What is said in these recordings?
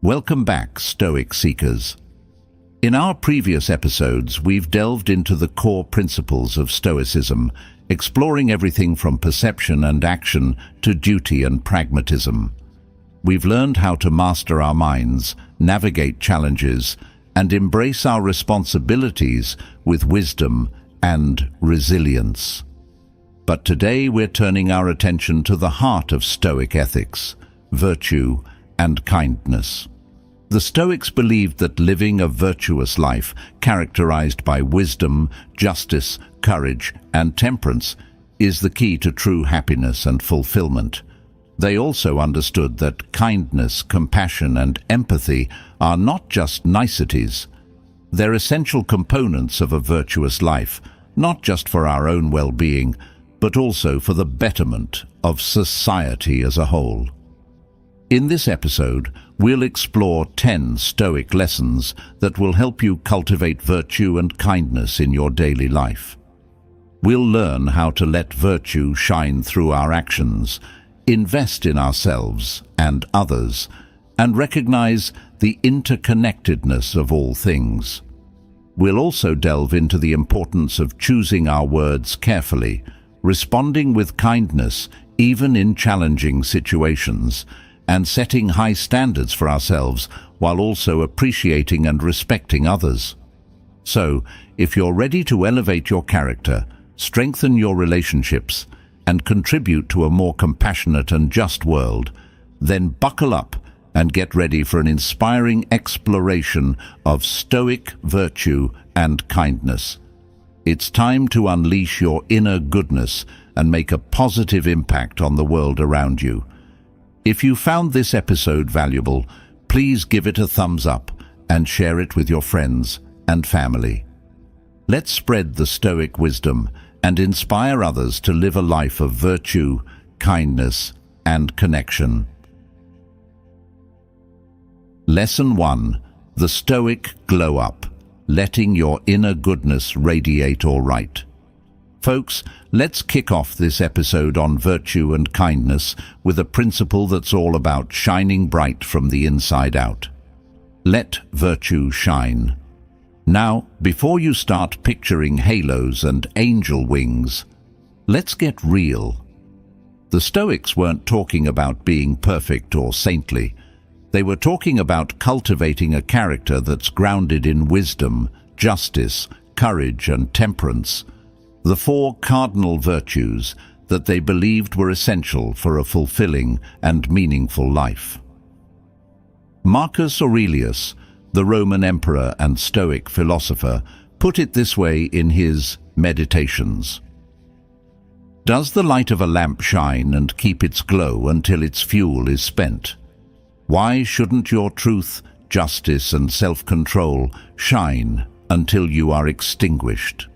Welcome back, Stoic seekers. In our previous episodes, we've delved into the core principles of Stoicism, exploring everything from perception and action to duty and pragmatism. We've learned how to master our minds, navigate challenges, and embrace our responsibilities with wisdom and resilience. But today we're turning our attention to the heart of Stoic ethics, virtue and kindness. The Stoics believed that living a virtuous life, characterized by wisdom, justice, courage, and temperance, is the key to true happiness and fulfillment. They also understood that kindness, compassion, and empathy are not just niceties. They're essential components of a virtuous life, not just for our own well-being, but also for the betterment of society as a whole. In this episode, we'll explore 10 Stoic lessons that will help you cultivate virtue and kindness in your daily life. We'll learn how to let virtue shine through our actions, invest in ourselves and others, and recognize the interconnectedness of all things. We'll also delve into the importance of choosing our words carefully, responding with kindness even in challenging situations, and setting high standards for ourselves while also appreciating and respecting others. So, if you're ready to elevate your character, strengthen your relationships, and contribute to a more compassionate and just world, then buckle up and get ready for an inspiring exploration of Stoic virtue and kindness. It's time to unleash your inner goodness and make a positive impact on the world around you. If you found this episode valuable, please give it a thumbs up and share it with your friends and family. Let's spread the Stoic wisdom and inspire others to live a life of virtue, kindness, and connection. Lesson 1. The Stoic Glow Up, letting your inner goodness radiate all right. Folks, let's kick off this episode on virtue and kindness with a principle that's all about shining bright from the inside out. Let virtue shine. Now, before you start picturing halos and angel wings, let's get real. The Stoics weren't talking about being perfect or saintly. They were talking about cultivating a character that's grounded in wisdom, justice, courage, and temperance, the 4 cardinal virtues that they believed were essential for a fulfilling and meaningful life. Marcus Aurelius, the Roman emperor and Stoic philosopher, put it this way in his Meditations. Does the light of a lamp shine and keep its glow until its fuel is spent? Why shouldn't your truth, justice, and self-control shine until you are extinguished?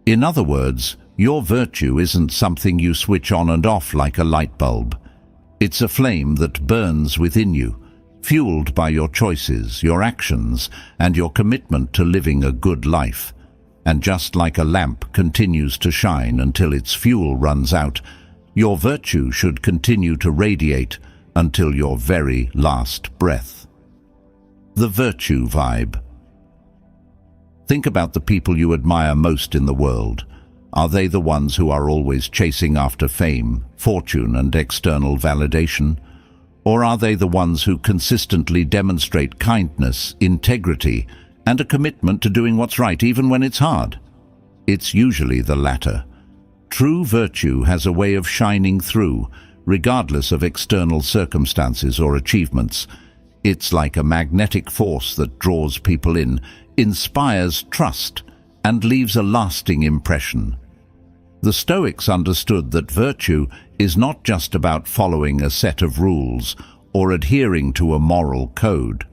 In other words, your virtue isn't something you switch on and off like a light bulb. It's a flame that burns within you, fueled by your choices, your actions, and your commitment to living a good life. And just like a lamp continues to shine until its fuel runs out, your virtue should continue to radiate until your very last breath. The virtue vibe. Think about the people you admire most in the world. Are they the ones who are always chasing after fame, fortune, and external validation? Or are they the ones who consistently demonstrate kindness, integrity, and a commitment to doing what's right even when it's hard? It's usually the latter. True virtue has a way of shining through, regardless of external circumstances or achievements. It's like a magnetic force that draws people in, inspires trust, and leaves a lasting impression. The Stoics understood that virtue is not just about following a set of rules or adhering to a moral code.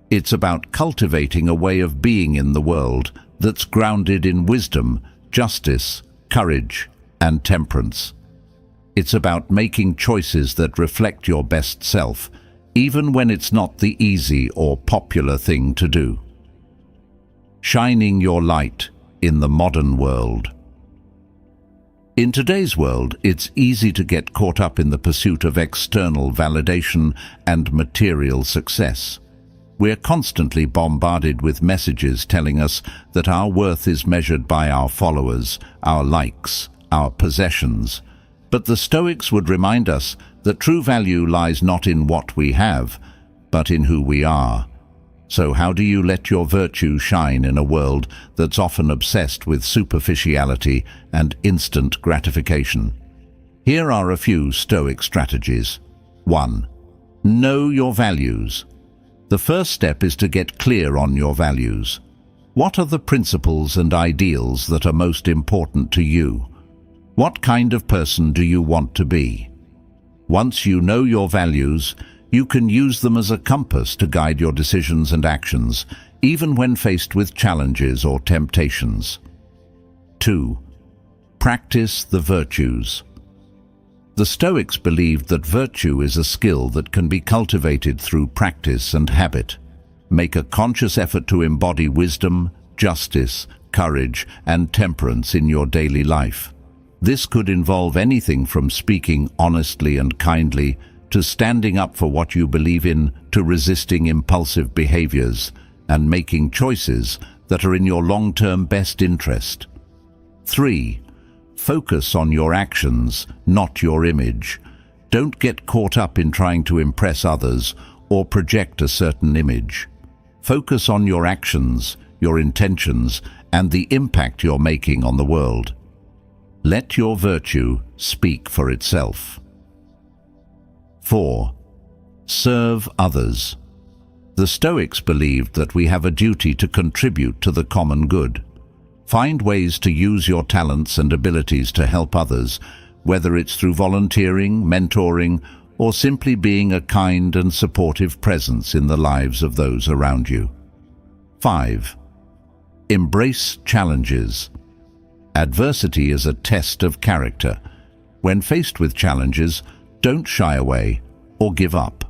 It's about cultivating a way of being in the world that's grounded in wisdom, justice, courage, and temperance. It's about making choices that reflect your best self, even when it's not the easy or popular thing to do. Shining your light in the modern world. In today's world, it's easy to get caught up in the pursuit of external validation and material success. We're constantly bombarded with messages telling us that our worth is measured by our followers, our likes, our possessions. But the Stoics would remind us that true value lies not in what we have, but in who we are. So how do you let your virtue shine in a world that's often obsessed with superficiality and instant gratification? Here are a few Stoic strategies. 1. Know your values. The first step is to get clear on your values. What are the principles and ideals that are most important to you? What kind of person do you want to be? Once you know your values, you can use them as a compass to guide your decisions and actions, even when faced with challenges or temptations. 2. Practice the virtues. The Stoics believed that virtue is a skill that can be cultivated through practice and habit. Make a conscious effort to embody wisdom, justice, courage, and temperance in your daily life. This could involve anything from speaking honestly and kindly, to standing up for what you believe in, to resisting impulsive behaviors and making choices that are in your long-term best interest. 3. Focus on your actions, not your image. Don't get caught up in trying to impress others or project a certain image. Focus on your actions, your intentions, and the impact you're making on the world. Let your virtue speak for itself. 4. Serve others. The Stoics believed that we have a duty to contribute to the common good. Find ways to use your talents and abilities to help others, whether it's through volunteering, mentoring, or simply being a kind and supportive presence in the lives of those around you. 5. Embrace challenges. Adversity is a test of character. When faced with challenges, don't shy away or give up.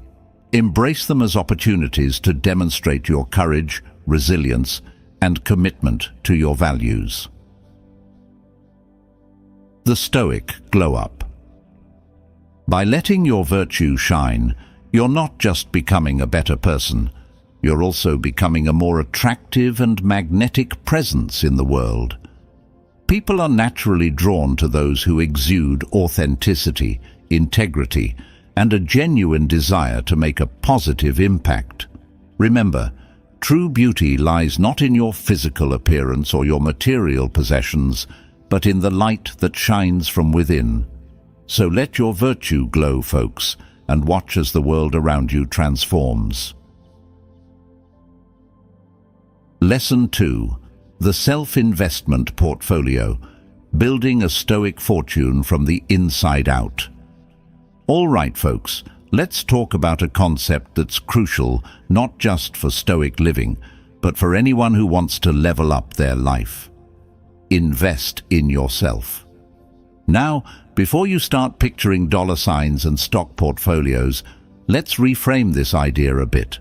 Embrace them as opportunities to demonstrate your courage, resilience, and commitment to your values. The Stoic Glow Up. By letting your virtue shine, you're not just becoming a better person, you're also becoming a more attractive and magnetic presence in the world. People are naturally drawn to those who exude authenticity, integrity, and a genuine desire to make a positive impact. Remember, true beauty lies not in your physical appearance or your material possessions, but in the light that shines from within. So let your virtue glow, folks, and watch as the world around you transforms. Lesson 2. The Self-Investment Portfolio. Building a Stoic fortune from the inside out. All right, folks, let's talk about a concept that's crucial not just for Stoic living, but for anyone who wants to level up their life. Invest in yourself. Now, before you start picturing dollar signs and stock portfolios, let's reframe this idea a bit.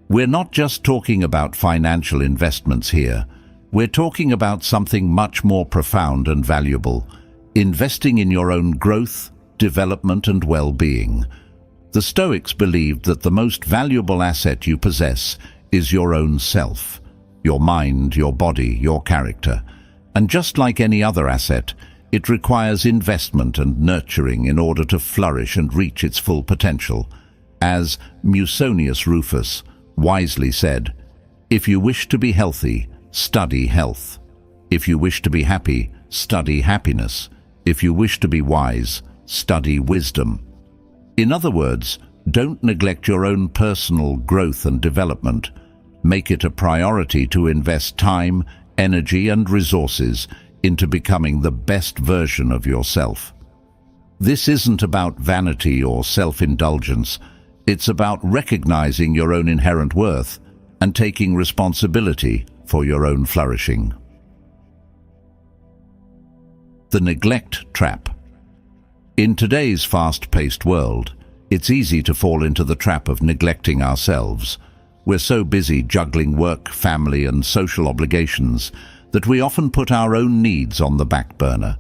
We're not just talking about financial investments here. We're talking about something much more profound and valuable: investing in your own growth, development, and well-being. The Stoics believed that the most valuable asset you possess is your own self, your mind, your body, your character. And just like any other asset, it requires investment and nurturing in order to flourish and reach its full potential. As Musonius Rufus wisely said, "If you wish to be healthy, study health. If you wish to be happy, study happiness. If you wish to be wise, study wisdom." In other words, don't neglect your own personal growth and development. Make it a priority to invest time, energy, and resources into becoming the best version of yourself. This isn't about vanity or self-indulgence. It's about recognizing your own inherent worth and taking responsibility for your own flourishing. The neglect trap. In today's fast-paced world, it's easy to fall into the trap of neglecting ourselves. We're so busy juggling work, family, and social obligations that we often put our own needs on the back burner.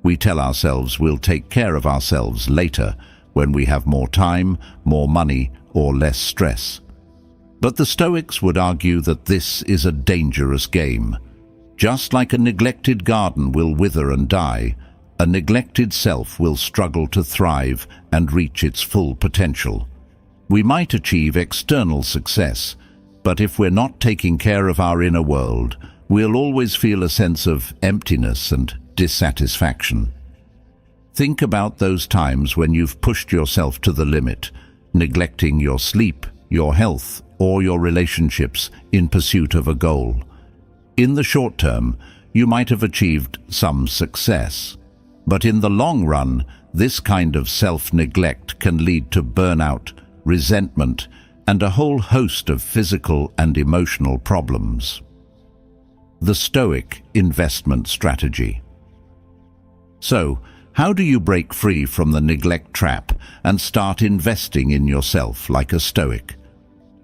We tell ourselves we'll take care of ourselves later, when we have more time, more money, or less stress. But the Stoics would argue that this is a dangerous game. Just like a neglected garden will wither and die, a neglected self will struggle to thrive and reach its full potential. We might achieve external success, but if we're not taking care of our inner world, we'll always feel a sense of emptiness and dissatisfaction. Think about those times when you've pushed yourself to the limit, neglecting your sleep, your health, or your relationships in pursuit of a goal. In the short term, you might have achieved some success, but in the long run, this kind of self-neglect can lead to burnout, resentment, and a whole host of physical and emotional problems. The Stoic investment strategy. So, how do you break free from the neglect trap and start investing in yourself like a Stoic?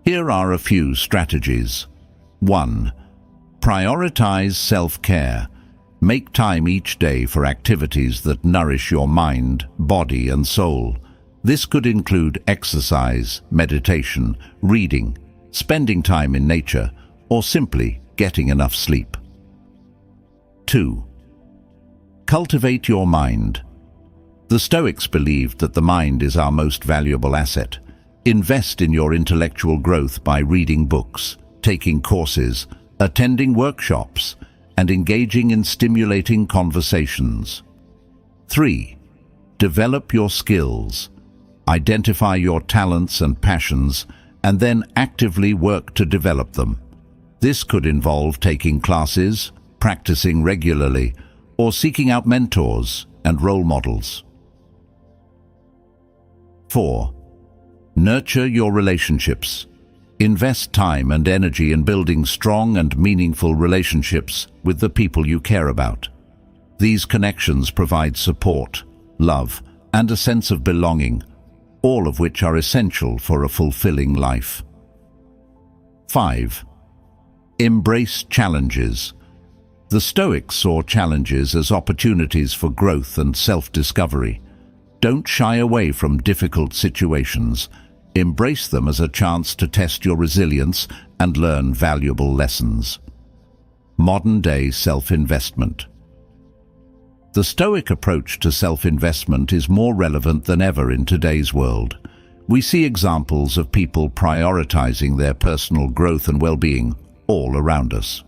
Here are a few strategies. 1. Prioritize self-care. Make time each day for activities that nourish your mind, body, and soul. This could include exercise, meditation, reading, spending time in nature, or simply getting enough sleep. 2. Cultivate your mind. The Stoics believed that the mind is our most valuable asset. Invest in your intellectual growth by reading books, taking courses, attending workshops, and engaging in stimulating conversations. 3. Develop your skills. Identify your talents and passions, and then actively work to develop them. This could involve taking classes, practicing regularly, or seeking out mentors and role models. 4. Nurture your relationships. Invest time and energy in building strong and meaningful relationships with the people you care about. These connections provide support, love, and a sense of belonging, all of which are essential for a fulfilling life. 5. Embrace challenges. The Stoics saw challenges as opportunities for growth and self-discovery. Don't shy away from difficult situations. Embrace them as a chance to test your resilience and learn valuable lessons. Modern-day self-investment. The Stoic approach to self-investment is more relevant than ever in today's world. We see examples of people prioritizing their personal growth and well-being all around us.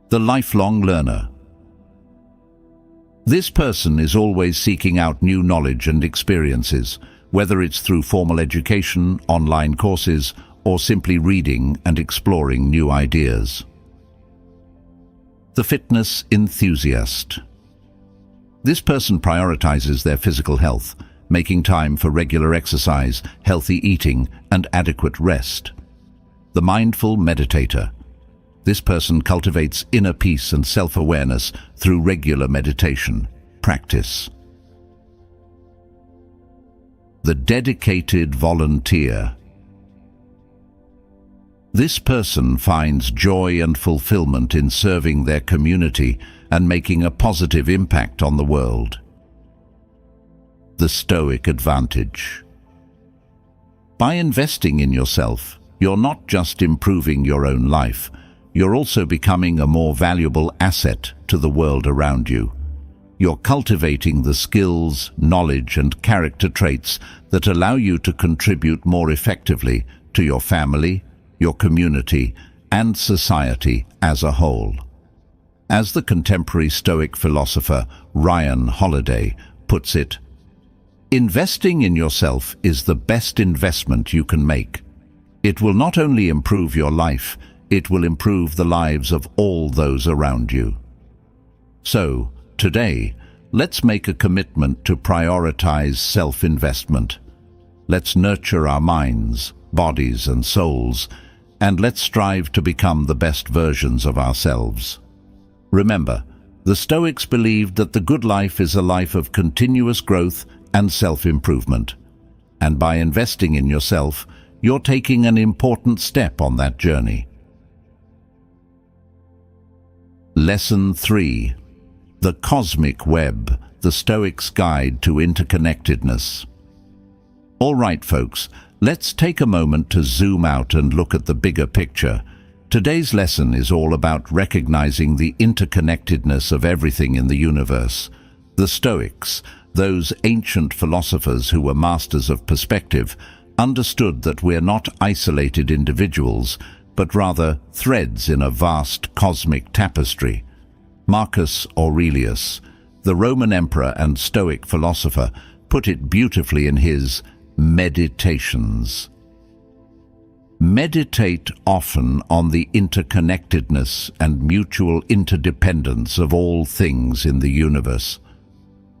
The lifelong learner. This person is always seeking out new knowledge and experiences, whether it's through formal education, online courses, or simply reading and exploring new ideas. The fitness enthusiast. This person prioritizes their physical health, making time for regular exercise, healthy eating, and adequate rest. The mindful meditator. This person cultivates inner peace and self-awareness through regular meditation practice. The dedicated volunteer. This person finds joy and fulfillment in serving their community and making a positive impact on the world. The Stoic advantage. By investing in yourself, you're not just improving your own life, you're also becoming a more valuable asset to the world around you. You're cultivating the skills, knowledge, and character traits that allow you to contribute more effectively to your family, your community, and society as a whole. As the contemporary Stoic philosopher Ryan Holiday puts it, investing in yourself is the best investment you can make. It will not only improve your life, it will improve the lives of all those around you. So, today, let's make a commitment to prioritize self-investment. Let's nurture our minds, bodies, and souls, and let's strive to become the best versions of ourselves. Remember, the Stoics believed that the good life is a life of continuous growth and self-improvement. And by investing in yourself, you're taking an important step on that journey. Lesson 3. The Cosmic Web, the Stoics' Guide to Interconnectedness. All right, folks, let's take a moment to zoom out and look at the bigger picture. Today's lesson is all about recognizing the interconnectedness of everything in the universe. The Stoics, those ancient philosophers who were masters of perspective, understood that we're not isolated individuals, but rather threads in a vast cosmic tapestry. Marcus Aurelius, the Roman emperor and Stoic philosopher, put it beautifully in his Meditations. Meditate often on the interconnectedness and mutual interdependence of all things in the universe.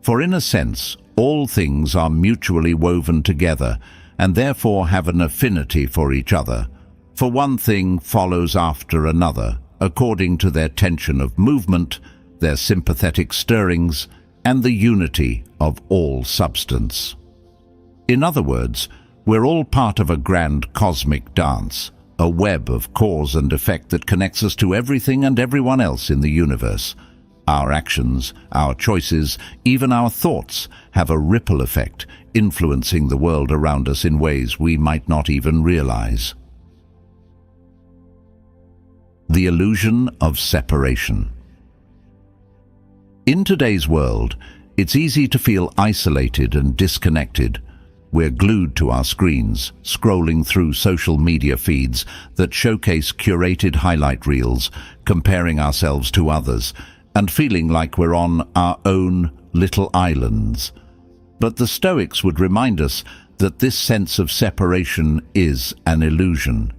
For in a sense, all things are mutually woven together and therefore have an affinity for each other. For one thing follows after another, according to their tension of movement, their sympathetic stirrings, and the unity of all substance. In other words, we're all part of a grand cosmic dance, a web of cause and effect that connects us to everything and everyone else in the universe. Our actions, our choices, even our thoughts have a ripple effect, influencing the world around us in ways we might not even realize. The illusion of separation. In today's world, it's easy to feel isolated and disconnected. We're glued to our screens, scrolling through social media feeds that showcase curated highlight reels, comparing ourselves to others, and feeling like we're on our own little islands. But the Stoics would remind us that this sense of separation is an illusion.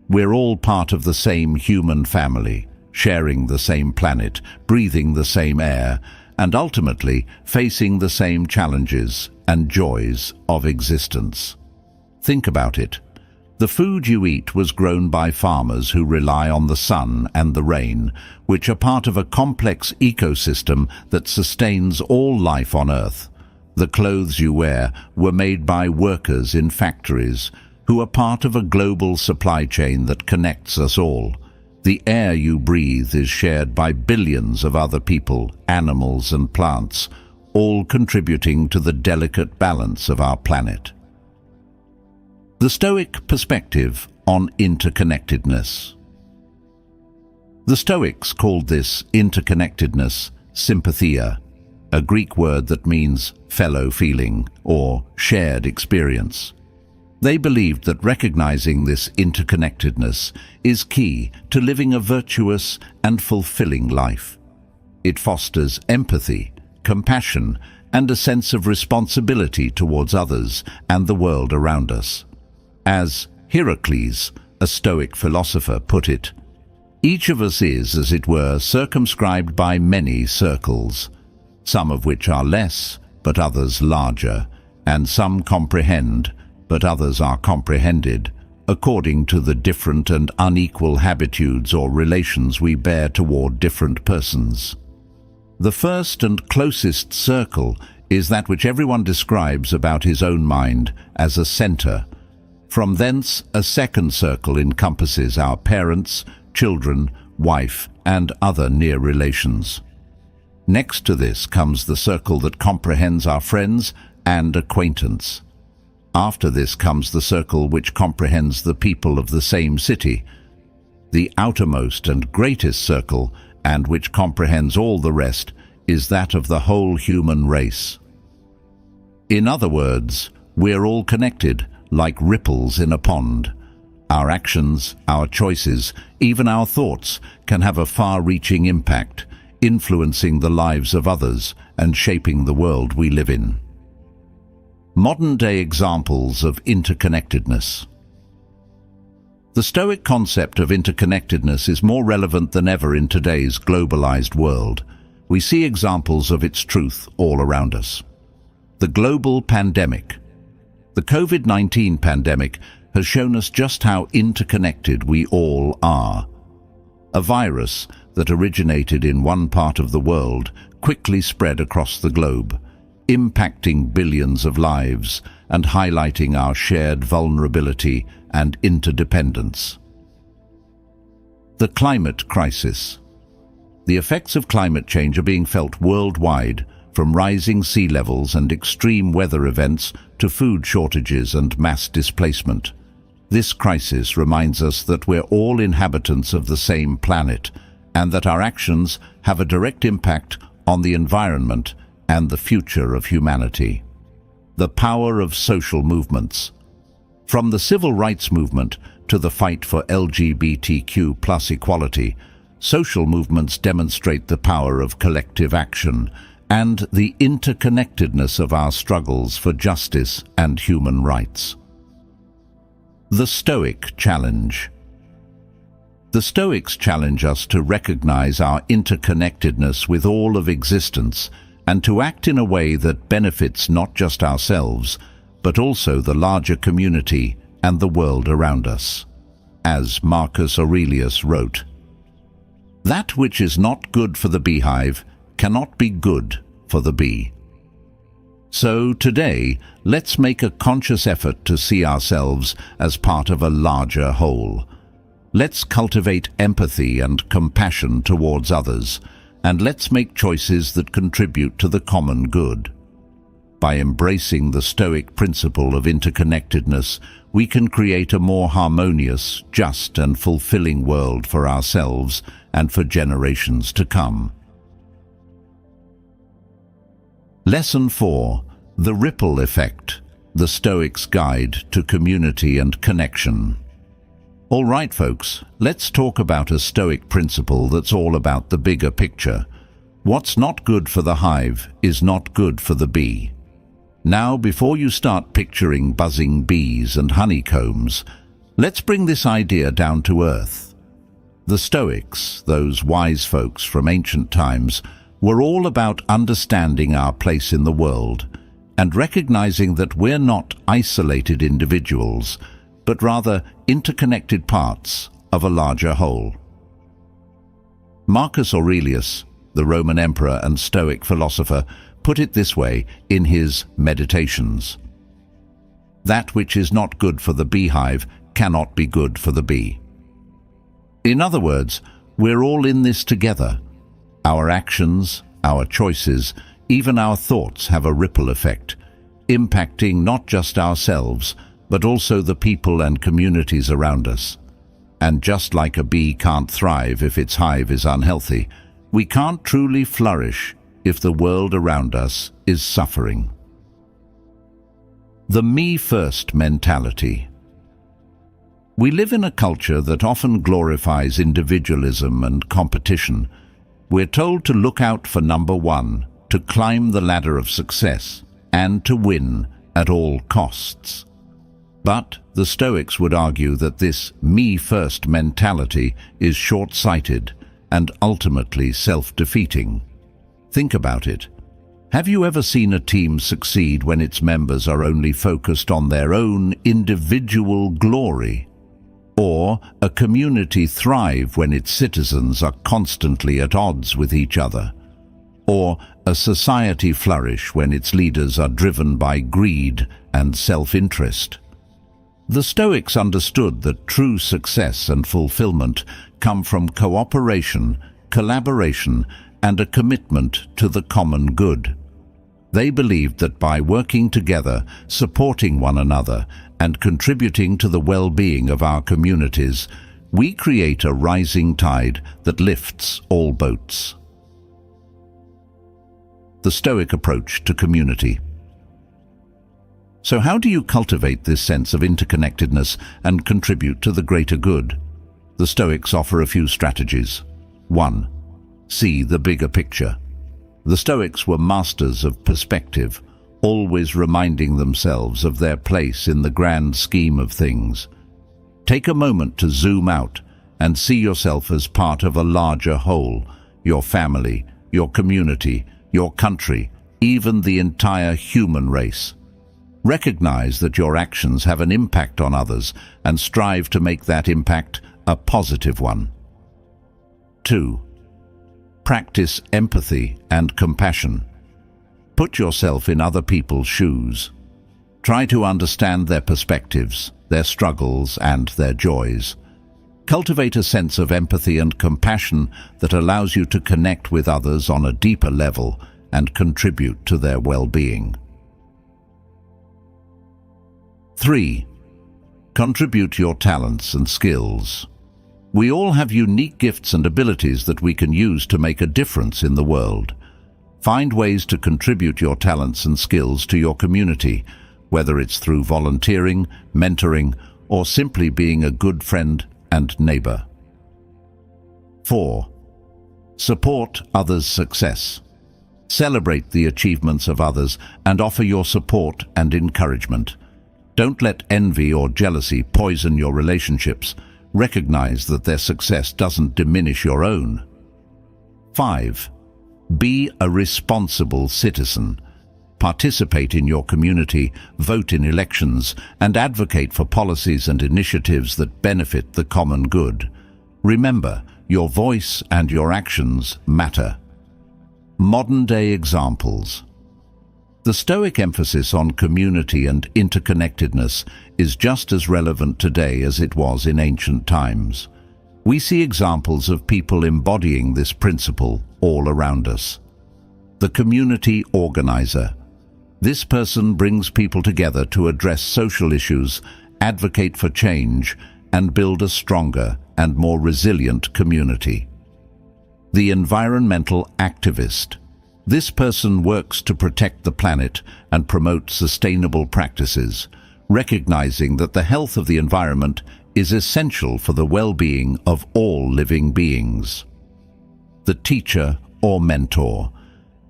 We're all part of the same human family, sharing the same planet, breathing the same air, and ultimately facing the same challenges and joys of existence. Think about it. The food you eat was grown by farmers who rely on the sun and the rain, which are part of a complex ecosystem that sustains all life on Earth. The clothes you wear were made by workers in factories who are part of a global supply chain that connects us all. The air you breathe is shared by billions of other people, animals and plants, all contributing to the delicate balance of our planet. The Stoic perspective on interconnectedness. The Stoics called this interconnectedness sympathia, a Greek word that means fellow feeling or shared experience. They believed that recognizing this interconnectedness is key to living a virtuous and fulfilling life. It fosters empathy, compassion, and a sense of responsibility towards others and the world around us. As Heracles, a Stoic philosopher, put it, each of us is, as it were, circumscribed by many circles, some of which are less, but others larger, and some comprehend, but others are comprehended, according to the different and unequal habitudes or relations we bear toward different persons. The first and closest circle is that which everyone describes about his own mind as a center. From thence, a second circle encompasses our parents, children, wife, and other near relations. Next to this comes the circle that comprehends our friends and acquaintance. After this comes the circle which comprehends the people of the same city. The outermost and greatest circle, and which comprehends all the rest, is that of the whole human race. In other words, we're all connected, like ripples in a pond. Our actions, our choices, even our thoughts can have a far-reaching impact, influencing the lives of others and shaping the world we live in. Modern-day examples of interconnectedness. The Stoic concept of interconnectedness is more relevant than ever in today's globalized world. We see examples of its truth all around us. The global pandemic. The COVID-19 pandemic has shown us just how interconnected we all are. A virus that originated in one part of the world quickly spread across the globe, impacting billions of lives and highlighting our shared vulnerability and interdependence. The climate crisis. The effects of climate change are being felt worldwide, from rising sea levels and extreme weather events to food shortages and mass displacement. This crisis reminds us that we're all inhabitants of the same planet, and that our actions have a direct impact on the environment and the future of humanity. The power of social movements. From the civil rights movement to the fight for LGBTQ+ equality, social movements demonstrate the power of collective action and the interconnectedness of our struggles for justice and human rights. The Stoic Challenge. The Stoics challenge us to recognize our interconnectedness with all of existence and to act in a way that benefits not just ourselves, but also the larger community and the world around us. As Marcus Aurelius wrote, "That which is not good for the beehive cannot be good for the bee." So today, let's make a conscious effort to see ourselves as part of a larger whole. Let's cultivate empathy and compassion towards others, and let's make choices that contribute to the common good. By embracing the Stoic principle of interconnectedness, we can create a more harmonious, just and fulfilling world for ourselves and for generations to come. Lesson 4. The Ripple Effect, the Stoics' Guide to Community and Connection. All right, folks, let's talk about a Stoic principle that's all about the bigger picture. What's not good for the hive is not good for the bee. Now, before you start picturing buzzing bees and honeycombs, let's bring this idea down to earth. The Stoics, those wise folks from ancient times, were all about understanding our place in the world and recognizing that we're not isolated individuals, but rather interconnected parts of a larger whole. Marcus Aurelius, the Roman emperor and Stoic philosopher, put it this way in his Meditations: "That which is not good for the beehive cannot be good for the bee." In other words, we're all in this together. Our actions, our choices, even our thoughts have a ripple effect, impacting not just ourselves, but also the people and communities around us. And just like a bee can't thrive if its hive is unhealthy, we can't truly flourish if the world around us is suffering. The me-first mentality. We live in a culture that often glorifies individualism and competition. We're told to look out for number one, to climb the ladder of success, and to win at all costs. But the Stoics would argue that this me-first mentality is short-sighted and ultimately self-defeating. Think about it. Have you ever seen a team succeed when its members are only focused on their own individual glory? Or a community thrive when its citizens are constantly at odds with each other? Or a society flourish when its leaders are driven by greed and self-interest? The Stoics understood that true success and fulfillment come from cooperation, collaboration, and a commitment to the common good. They believed that by working together, supporting one another, and contributing to the well-being of our communities, we create a rising tide that lifts all boats. The Stoic approach to community. So how do you cultivate this sense of interconnectedness and contribute to the greater good? The Stoics offer a few strategies. 1. See the bigger picture. The Stoics were masters of perspective, always reminding themselves of their place in the grand scheme of things. Take a moment to zoom out and see yourself as part of a larger whole, your family, your community, your country, even the entire human race. Recognize that your actions have an impact on others and strive to make that impact a positive one. 2. Practice empathy and compassion. Put yourself in other people's shoes. Try to understand their perspectives, their struggles, and their joys. Cultivate a sense of empathy and compassion that allows you to connect with others on a deeper level and contribute to their well-being. 3. Contribute your talents and skills. We all have unique gifts and abilities that we can use to make a difference in the world. Find ways to contribute your talents and skills to your community, whether it's through volunteering, mentoring, or simply being a good friend and neighbor. 4. Support others' success. Celebrate the achievements of others and offer your support and encouragement. Don't let envy or jealousy poison your relationships. Recognize that their success doesn't diminish your own. 5. Be a responsible citizen. Participate in your community, vote in elections, and advocate for policies and initiatives that benefit the common good. Remember, your voice and your actions matter. Modern-day examples. The Stoic emphasis on community and interconnectedness is just as relevant today as it was in ancient times. We see examples of people embodying this principle all around us. The community organizer. This person brings people together to address social issues, advocate for change, and build a stronger and more resilient community. The environmental activist. This person works to protect the planet and promote sustainable practices, recognizing that the health of the environment is essential for the well-being of all living beings. The teacher or mentor.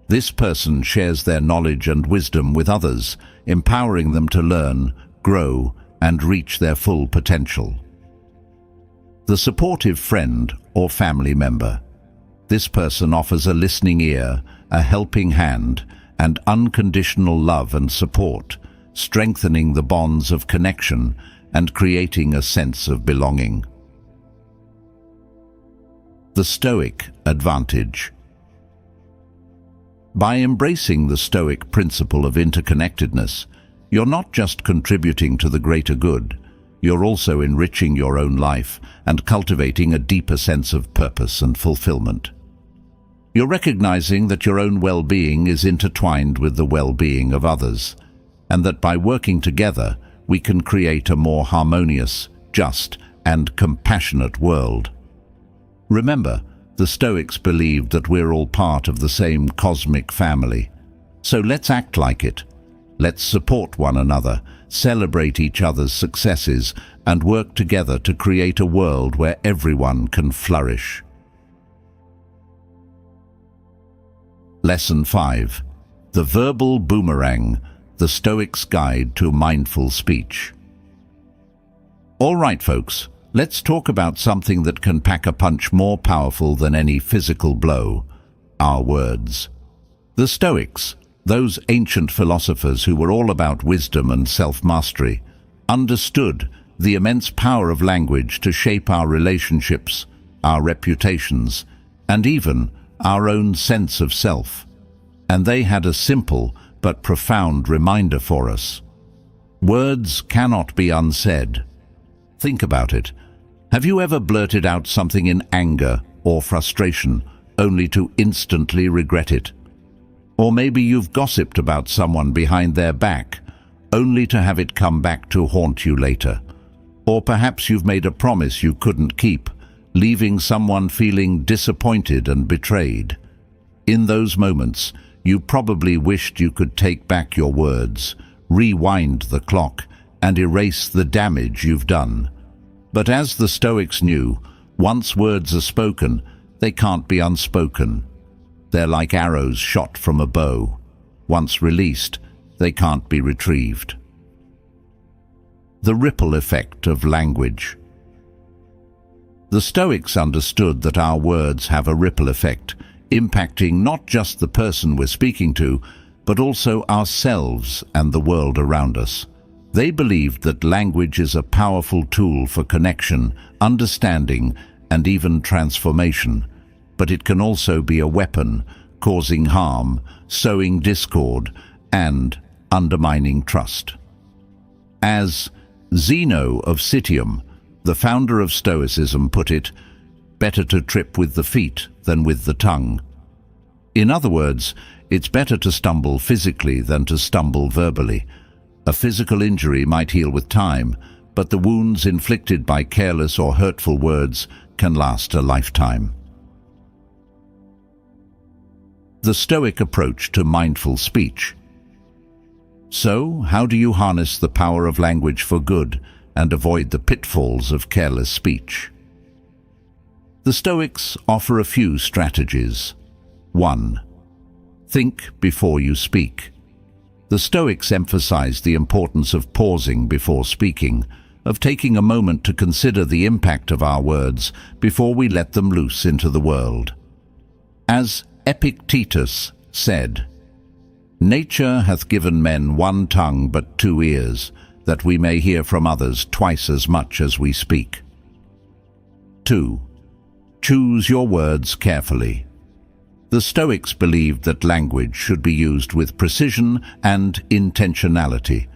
This person shares their knowledge and wisdom with others, empowering them to learn, grow, and reach their full potential. The supportive friend or family member. This person offers a listening ear, a helping hand, and unconditional love and support, strengthening the bonds of connection and creating a sense of belonging. The Stoic advantage. By embracing the Stoic principle of interconnectedness, you're not just contributing to the greater good, you're also enriching your own life and cultivating a deeper sense of purpose and fulfillment. You're recognizing that your own well-being is intertwined with the well-being of others, and that by working together, we can create a more harmonious, just, and compassionate world. Remember, the Stoics believed that we're all part of the same cosmic family. So let's act like it. Let's support one another, celebrate each other's successes, and work together to create a world where everyone can flourish. Lesson 5. The Verbal Boomerang, the Stoics' Guide to Mindful Speech. All right, folks, let's talk about something that can pack a punch more powerful than any physical blow: our words. The Stoics, those ancient philosophers who were all about wisdom and self-mastery, understood the immense power of language to shape our relationships, our reputations, and even our own sense of self. And they had a simple but profound reminder for us. Words cannot be unsaid. Think about it. Have you ever blurted out something in anger or frustration only to instantly regret it? Or maybe you've gossiped about someone behind their back only to have it come back to haunt you later. Or perhaps you've made a promise you couldn't keep, leaving someone feeling disappointed and betrayed. In those moments, you probably wished you could take back your words, rewind the clock, and erase the damage you've done. But as the Stoics knew, once words are spoken, they can't be unspoken. They're like arrows shot from a bow. Once released, they can't be retrieved. The ripple effect of language. The Stoics understood that our words have a ripple effect, impacting not just the person we're speaking to, but also ourselves and the world around us. They believed that language is a powerful tool for connection, understanding, and even transformation, but it can also be a weapon, causing harm, sowing discord, and undermining trust. As Zeno of Citium, The founder of Stoicism put it, "Better to trip with the feet than with the tongue." In other words, it's better to stumble physically than to stumble verbally. A physical injury might heal with time, but the wounds inflicted by careless or hurtful words can last a lifetime. The Stoic approach to mindful speech. So, how do you harness the power of language for good and avoid the pitfalls of careless speech? The Stoics offer a few strategies. 1. Think before you speak. The Stoics emphasize the importance of pausing before speaking, of taking a moment to consider the impact of our words before we let them loose into the world. As Epictetus said, "Nature hath given men one tongue but two ears, that we may hear from others twice as much as we speak." 2. Choose your words carefully. The Stoics believed that language should be used with precision and intentionality.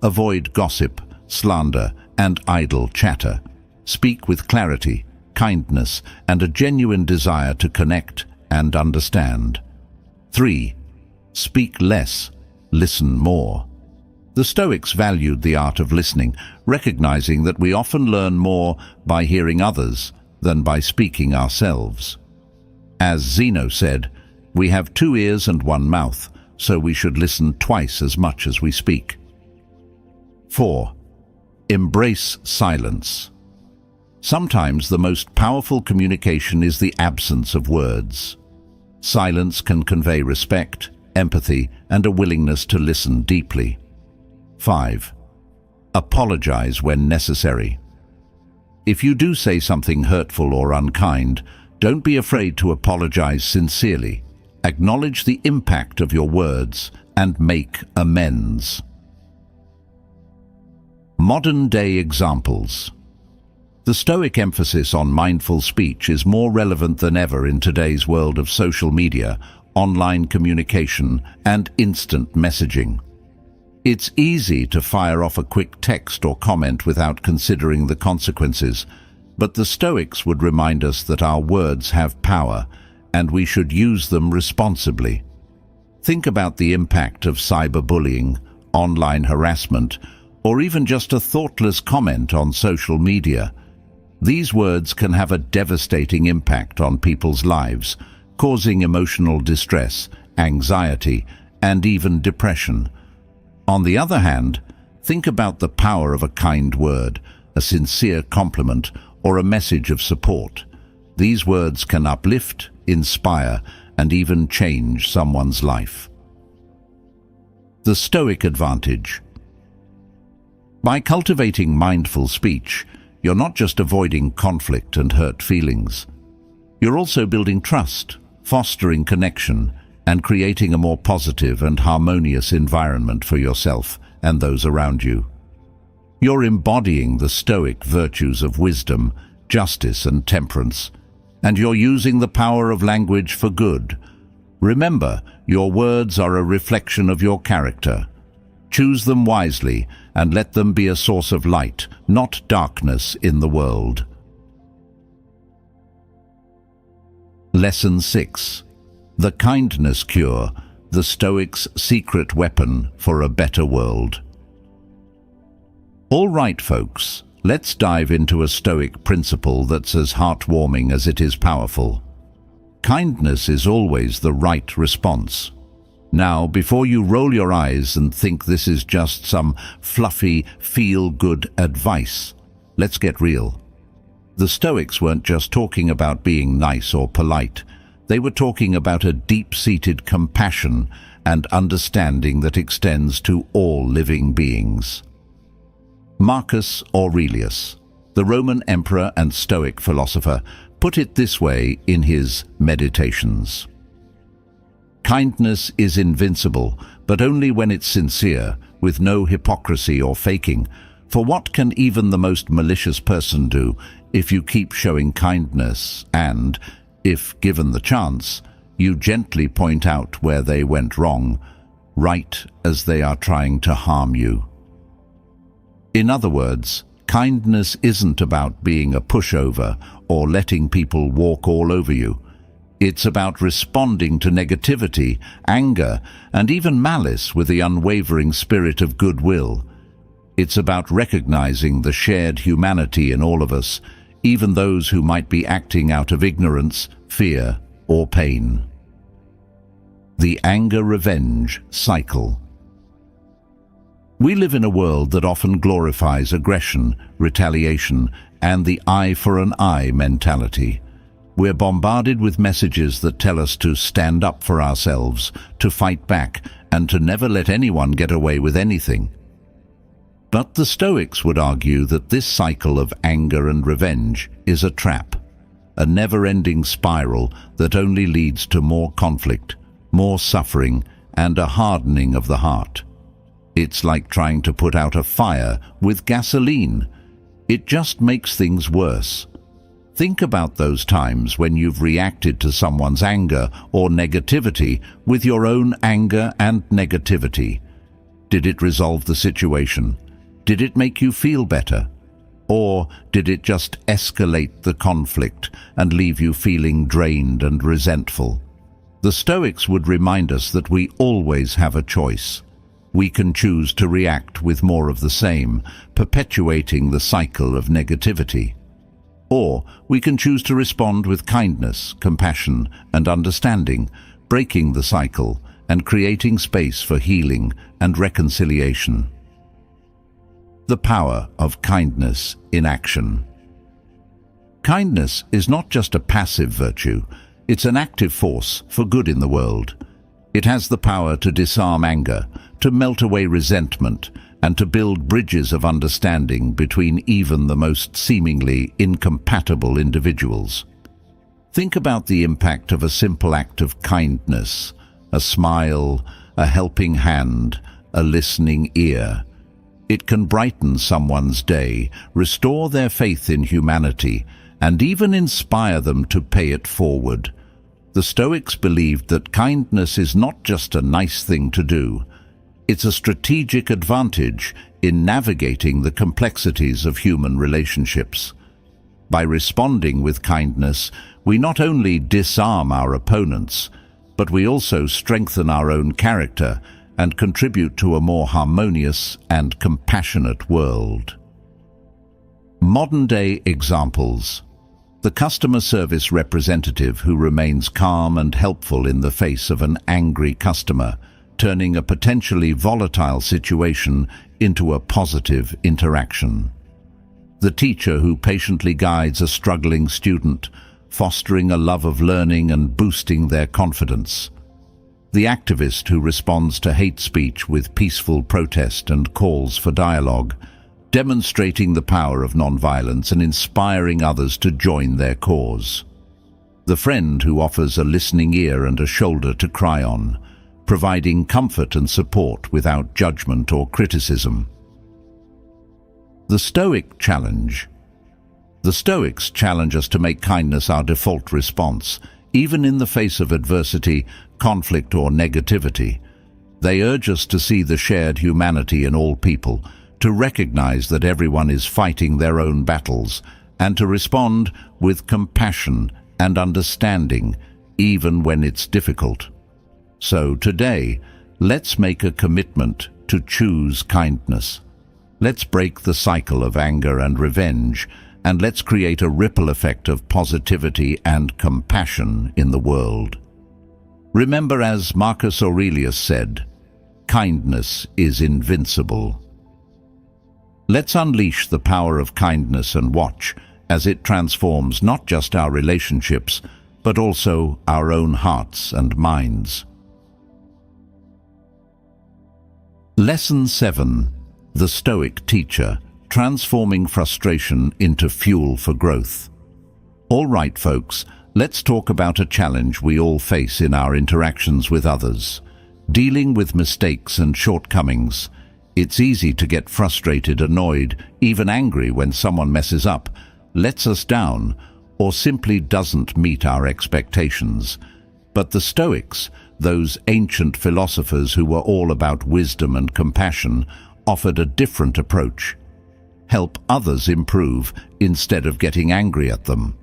Avoid gossip, slander, and idle chatter. Speak with clarity, kindness, and a genuine desire to connect and understand. 3. Speak less, listen more. The Stoics valued the art of listening, recognizing that we often learn more by hearing others than by speaking ourselves. As Zeno said, "We have two ears and one mouth, so we should listen twice as much as we speak." 4. Embrace silence. Sometimes the most powerful communication is the absence of words. Silence can convey respect, empathy, and a willingness to listen deeply. 5. Apologize when necessary. If you do say something hurtful or unkind, don't be afraid to apologize sincerely. Acknowledge the impact of your words and make amends. Modern-day examples. The Stoic emphasis on mindful speech is more relevant than ever in today's world of social media, online communication, and instant messaging. It's easy to fire off a quick text or comment without considering the consequences, but the Stoics would remind us that our words have power, and we should use them responsibly. Think about the impact of cyberbullying, online harassment, or even just a thoughtless comment on social media. These words can have a devastating impact on people's lives, causing emotional distress, anxiety, and even depression. On the other hand, think about the power of a kind word, a sincere compliment, or a message of support. These words can uplift, inspire, and even change someone's life. The Stoic advantage. By cultivating mindful speech, you're not just avoiding conflict and hurt feelings. You're also building trust, fostering connection, and creating a more positive and harmonious environment for yourself and those around you. You're embodying the Stoic virtues of wisdom, justice, and temperance, and you're using the power of language for good. Remember, your words are a reflection of your character. Choose them wisely and let them be a source of light, not darkness in the world. Lesson 6. The Kindness Cure, the Stoics' secret weapon for a better world. All right, folks, let's dive into a Stoic principle that's as heartwarming as it is powerful. Kindness is always the right response. Now, before you roll your eyes and think this is just some fluffy, feel-good advice, let's get real. The Stoics weren't just talking about being nice or polite. They were talking about a deep-seated compassion and understanding that extends to all living beings. Marcus Aurelius, the Roman emperor and Stoic philosopher, put it this way in his Meditations. Kindness is invincible, but only when it's sincere, with no hypocrisy or faking. For what can even the most malicious person do if you keep showing kindness and, if given the chance, you gently point out where they went wrong, right as they are trying to harm you? In other words, Kindness isn't about being a pushover or letting people walk all over you. It's about responding to negativity, anger, and even malice with the unwavering spirit of goodwill. It's about recognizing the shared humanity in all of us, even those who might be acting out of ignorance, fear, or pain. The anger-revenge cycle. We live in a world that often glorifies aggression, retaliation, and the eye for an eye mentality. We're bombarded with messages that tell us to stand up for ourselves, to fight back, and to never let anyone get away with anything. But the Stoics would argue that this cycle of anger and revenge is a trap, a never-ending spiral that only leads to more conflict, more suffering, and a hardening of the heart. It's like trying to put out a fire with gasoline. It just makes things worse. Think about those times when you've reacted to someone's anger or negativity with your own anger and negativity. Did it resolve the situation? Did it make you feel better? Or did it just escalate the conflict and leave you feeling drained and resentful? The Stoics would remind us that we always have a choice. We can choose to react with more of the same, perpetuating the cycle of negativity. Or we can choose to respond with kindness, compassion, and understanding, breaking the cycle and creating space for healing and reconciliation. The power of kindness in action. Kindness is not just a passive virtue, it's an active force for good in the world. It has the power to disarm anger, to melt away resentment, and to build bridges of understanding between even the most seemingly incompatible individuals. Think about the impact of a simple act of kindness, a smile, a helping hand, a listening ear. It can brighten someone's day, restore their faith in humanity, and even inspire them to pay it forward. The Stoics believed that kindness is not just a nice thing to do. It's a strategic advantage in navigating the complexities of human relationships. By responding with kindness, we not only disarm our opponents, but we also strengthen our own character and contribute to a more harmonious and compassionate world. Modern-day examples. The customer service representative who remains calm and helpful in the face of an angry customer, turning a potentially volatile situation into a positive interaction. The teacher who patiently guides a struggling student, fostering a love of learning and boosting their confidence. The activist who responds to hate speech with peaceful protest and calls for dialogue, demonstrating the power of nonviolence and inspiring others to join their cause. The friend who offers a listening ear and a shoulder to cry on, providing comfort and support without judgment or criticism. The Stoic challenge. The Stoics challenge us to make kindness our default response, even in the face of adversity, conflict, or negativity. They urge us to see the shared humanity in all people, to recognize that everyone is fighting their own battles, and to respond with compassion and understanding, even when it's difficult. So today, let's make a commitment to choose kindness. Let's break the cycle of anger and revenge, and let's create a ripple effect of positivity and compassion in the world. Remember, as Marcus Aurelius said, kindness is invincible. Let's unleash the power of kindness and watch as it transforms not just our relationships, but also our own hearts and minds. Lesson 7. The Stoic Teacher, Transforming Frustration into Fuel for Growth. All right, folks, let's talk about a challenge we all face in our interactions with others. Dealing with mistakes and shortcomings. It's easy to get frustrated, annoyed, even angry when someone messes up, lets us down, or simply doesn't meet our expectations. But the Stoics, those ancient philosophers who were all about wisdom and compassion, offered a different approach. help others improve instead of getting angry at them.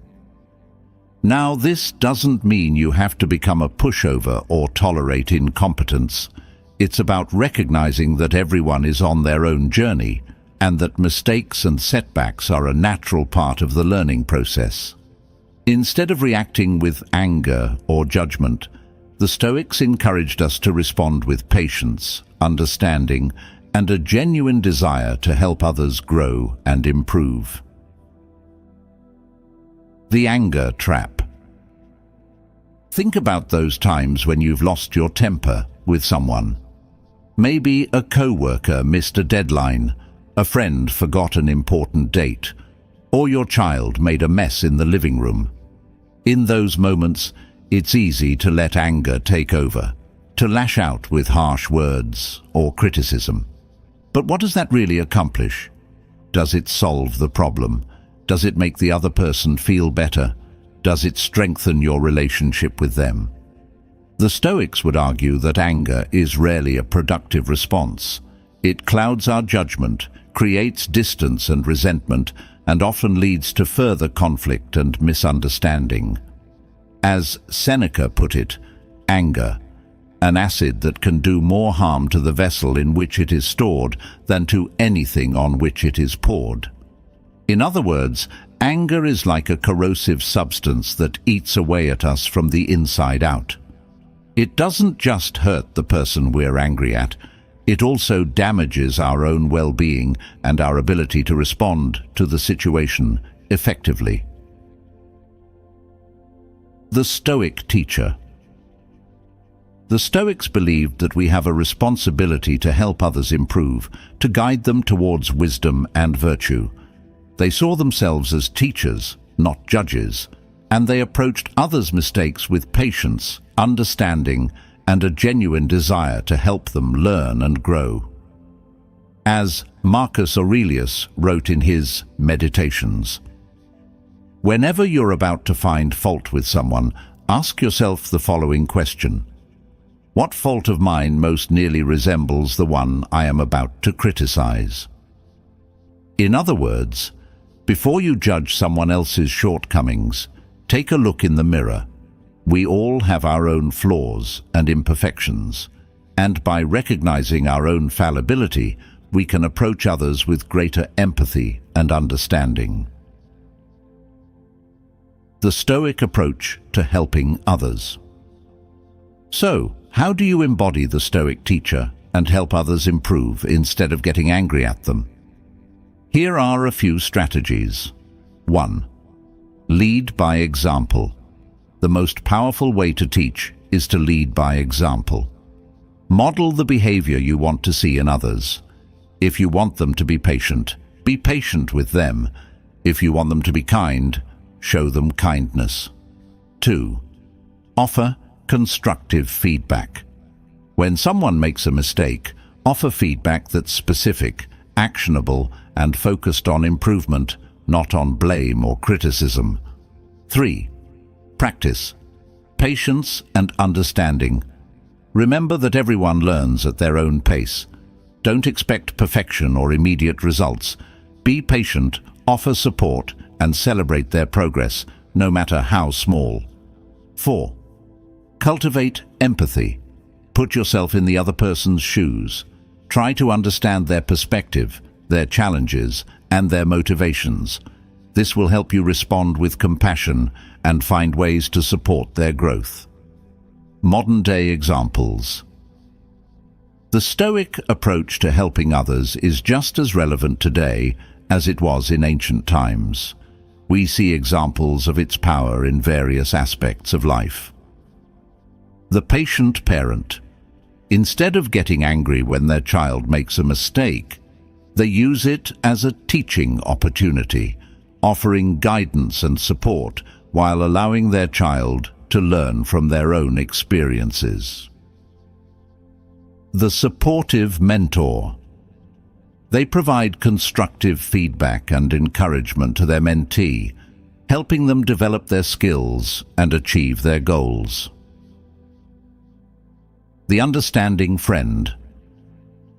Now, this doesn't mean you have to become a pushover or tolerate incompetence. It's about recognizing that everyone is on their own journey and that mistakes and setbacks are a natural part of the learning process. Instead of reacting with anger or judgment, the Stoics encouraged us to respond with patience, understanding, and a genuine desire to help others grow and improve. The anger trap. Think about those times when you've lost your temper with someone. Maybe a co-worker missed a deadline, a friend forgot an important date, or your child made a mess in the living room. In those moments, it's easy to let anger take over, to lash out with harsh words or criticism. But what does that really accomplish? Does it solve the problem? Does it make the other person feel better? Does it strengthen your relationship with them? The Stoics would argue that anger is rarely a productive response. It clouds our judgment, creates distance and resentment, and often leads to further conflict and misunderstanding. As Seneca put it, anger, an acid that can do more harm to the vessel in which it is stored than to anything on which it is poured. In other words, anger is like a corrosive substance that eats away at us from the inside out. It doesn't just hurt the person we're angry at, it also damages our own well-being and our ability to respond to the situation effectively. The Stoic teacher. The Stoics believed that we have a responsibility to help others improve, to guide them towards wisdom and virtue. They saw themselves as teachers, not judges, and they approached others' mistakes with patience, understanding, and a genuine desire to help them learn and grow. As Marcus Aurelius wrote in his Meditations, "Whenever you're about to find fault with someone, ask yourself the following question: what fault of mine most nearly resembles the one I am about to criticize?" In other words, before you judge someone else's shortcomings, take a look in the mirror. We all have our own flaws and imperfections, and by recognizing our own fallibility, we can approach others with greater empathy and understanding. The Stoic approach to helping others. So, how do you embody the Stoic teacher and help others improve instead of getting angry at them? Here are a few strategies. 1. Lead by example. The most powerful way to teach is to lead by example. Model the behavior you want to see in others. If you want them to be patient with them. If you want them to be kind, show them kindness. 2. Offer constructive feedback. When someone makes a mistake, offer feedback that's specific, actionable, and focused on improvement, not on blame or criticism. 3. Practice patience and understanding. Remember that everyone learns at their own pace. Don't expect perfection or immediate results. Be patient, offer support, and celebrate their progress, no matter how small. 4. Cultivate empathy. Put yourself in the other person's shoes. Try to understand their perspective, their challenges, and their motivations. This will help you respond with compassion and find ways to support their growth. Modern-day examples. The Stoic approach to helping others is just as relevant today as it was in ancient times. We see examples of its power in various aspects of life. The patient parent. Instead of getting angry when their child makes a mistake, they use it as a teaching opportunity, offering guidance and support while allowing their child to learn from their own experiences. The supportive mentor. They provide constructive feedback and encouragement to their mentee, helping them develop their skills and achieve their goals. The understanding friend.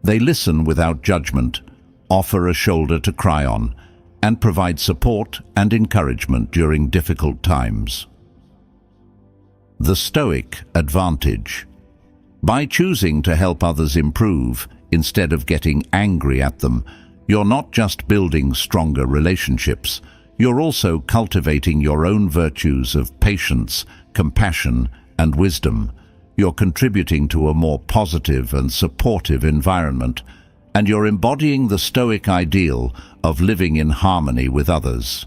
They listen without judgment, offer a shoulder to cry on, and provide support and encouragement during difficult times. The Stoic advantage. By choosing to help others improve, instead of getting angry at them, you're not just building stronger relationships, you're also cultivating your own virtues of patience, compassion, and wisdom. You're contributing to a more positive and supportive environment, and you're embodying the Stoic ideal of living in harmony with others.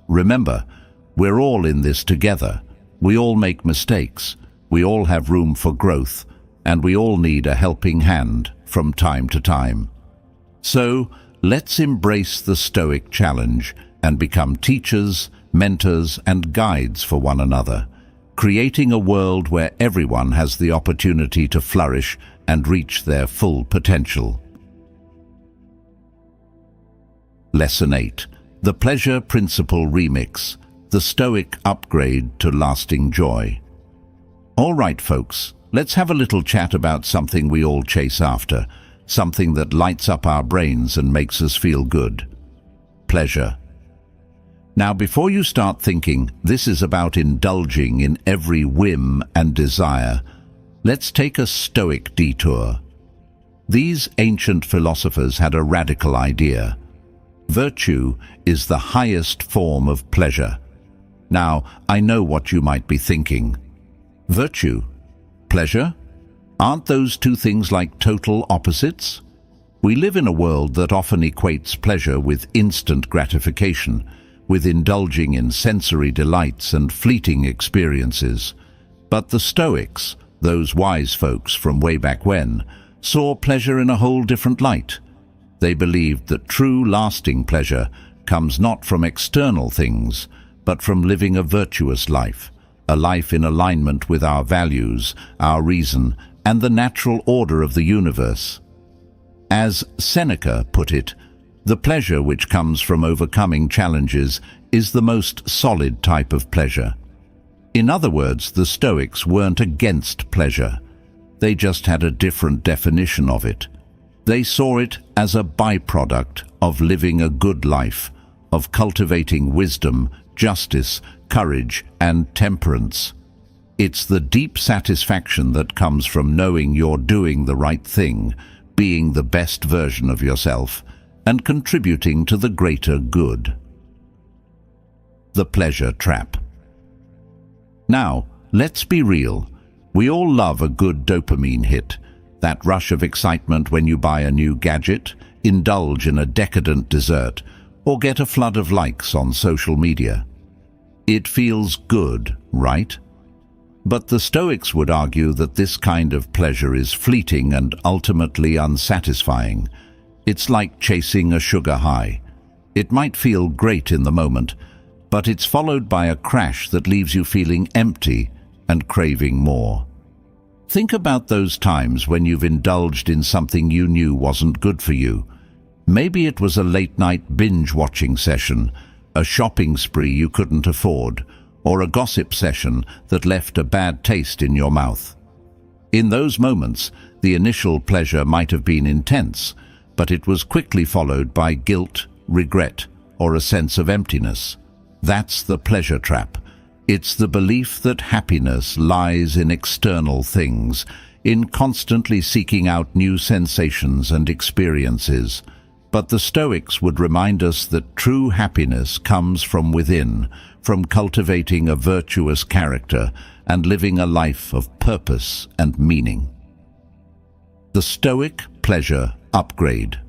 Remember, we're all in this together. We all make mistakes, we all have room for growth, and we all need a helping hand from time to time. So, let's embrace the Stoic challenge and become teachers, mentors, and guides for one another, creating a world where everyone has the opportunity to flourish and reach their full potential. Lesson 8. The Pleasure Principle Remix. The Stoic Upgrade to Lasting Joy. All right, folks, let's have a little chat about something we all chase after, something that lights up our brains and makes us feel good. Pleasure. Now, before you start thinking this is about indulging in every whim and desire, let's take a Stoic detour. These ancient philosophers had a radical idea. Virtue is the highest form of pleasure. Now, I know what you might be thinking. Virtue? Pleasure? Aren't those two things like total opposites? We live in a world that often equates pleasure with instant gratification, with indulging in sensory delights and fleeting experiences. But the Stoics, those wise folks from way back when, saw pleasure in a whole different light. They believed that true lasting pleasure comes not from external things, but from living a virtuous life, a life in alignment with our values, our reason, and the natural order of the universe. As Seneca put it, the pleasure which comes from overcoming challenges is the most solid type of pleasure. In other words, the Stoics weren't against pleasure. They just had a different definition of it. They saw it as a byproduct of living a good life, of cultivating wisdom, justice, courage, and temperance. It's the deep satisfaction that comes from knowing you're doing the right thing, being the best version of yourself, and contributing to the greater good. The pleasure trap. Now, let's be real. We all love a good dopamine hit, that rush of excitement when you buy a new gadget, indulge in a decadent dessert, or get a flood of likes on social media. It feels good, right? But the Stoics would argue that this kind of pleasure is fleeting and ultimately unsatisfying. It's like chasing a sugar high. It might feel great in the moment, but it's followed by a crash that leaves you feeling empty and craving more. Think about those times when you've indulged in something you knew wasn't good for you. Maybe it was a late-night binge-watching session, a shopping spree you couldn't afford, or a gossip session that left a bad taste in your mouth. In those moments, the initial pleasure might have been intense, but it was quickly followed by guilt, regret, or a sense of emptiness. That's the pleasure trap. It's the belief that happiness lies in external things, in constantly seeking out new sensations and experiences. But the Stoics would remind us that true happiness comes from within, from cultivating a virtuous character and living a life of purpose and meaning. The Stoic pleasure upgrade.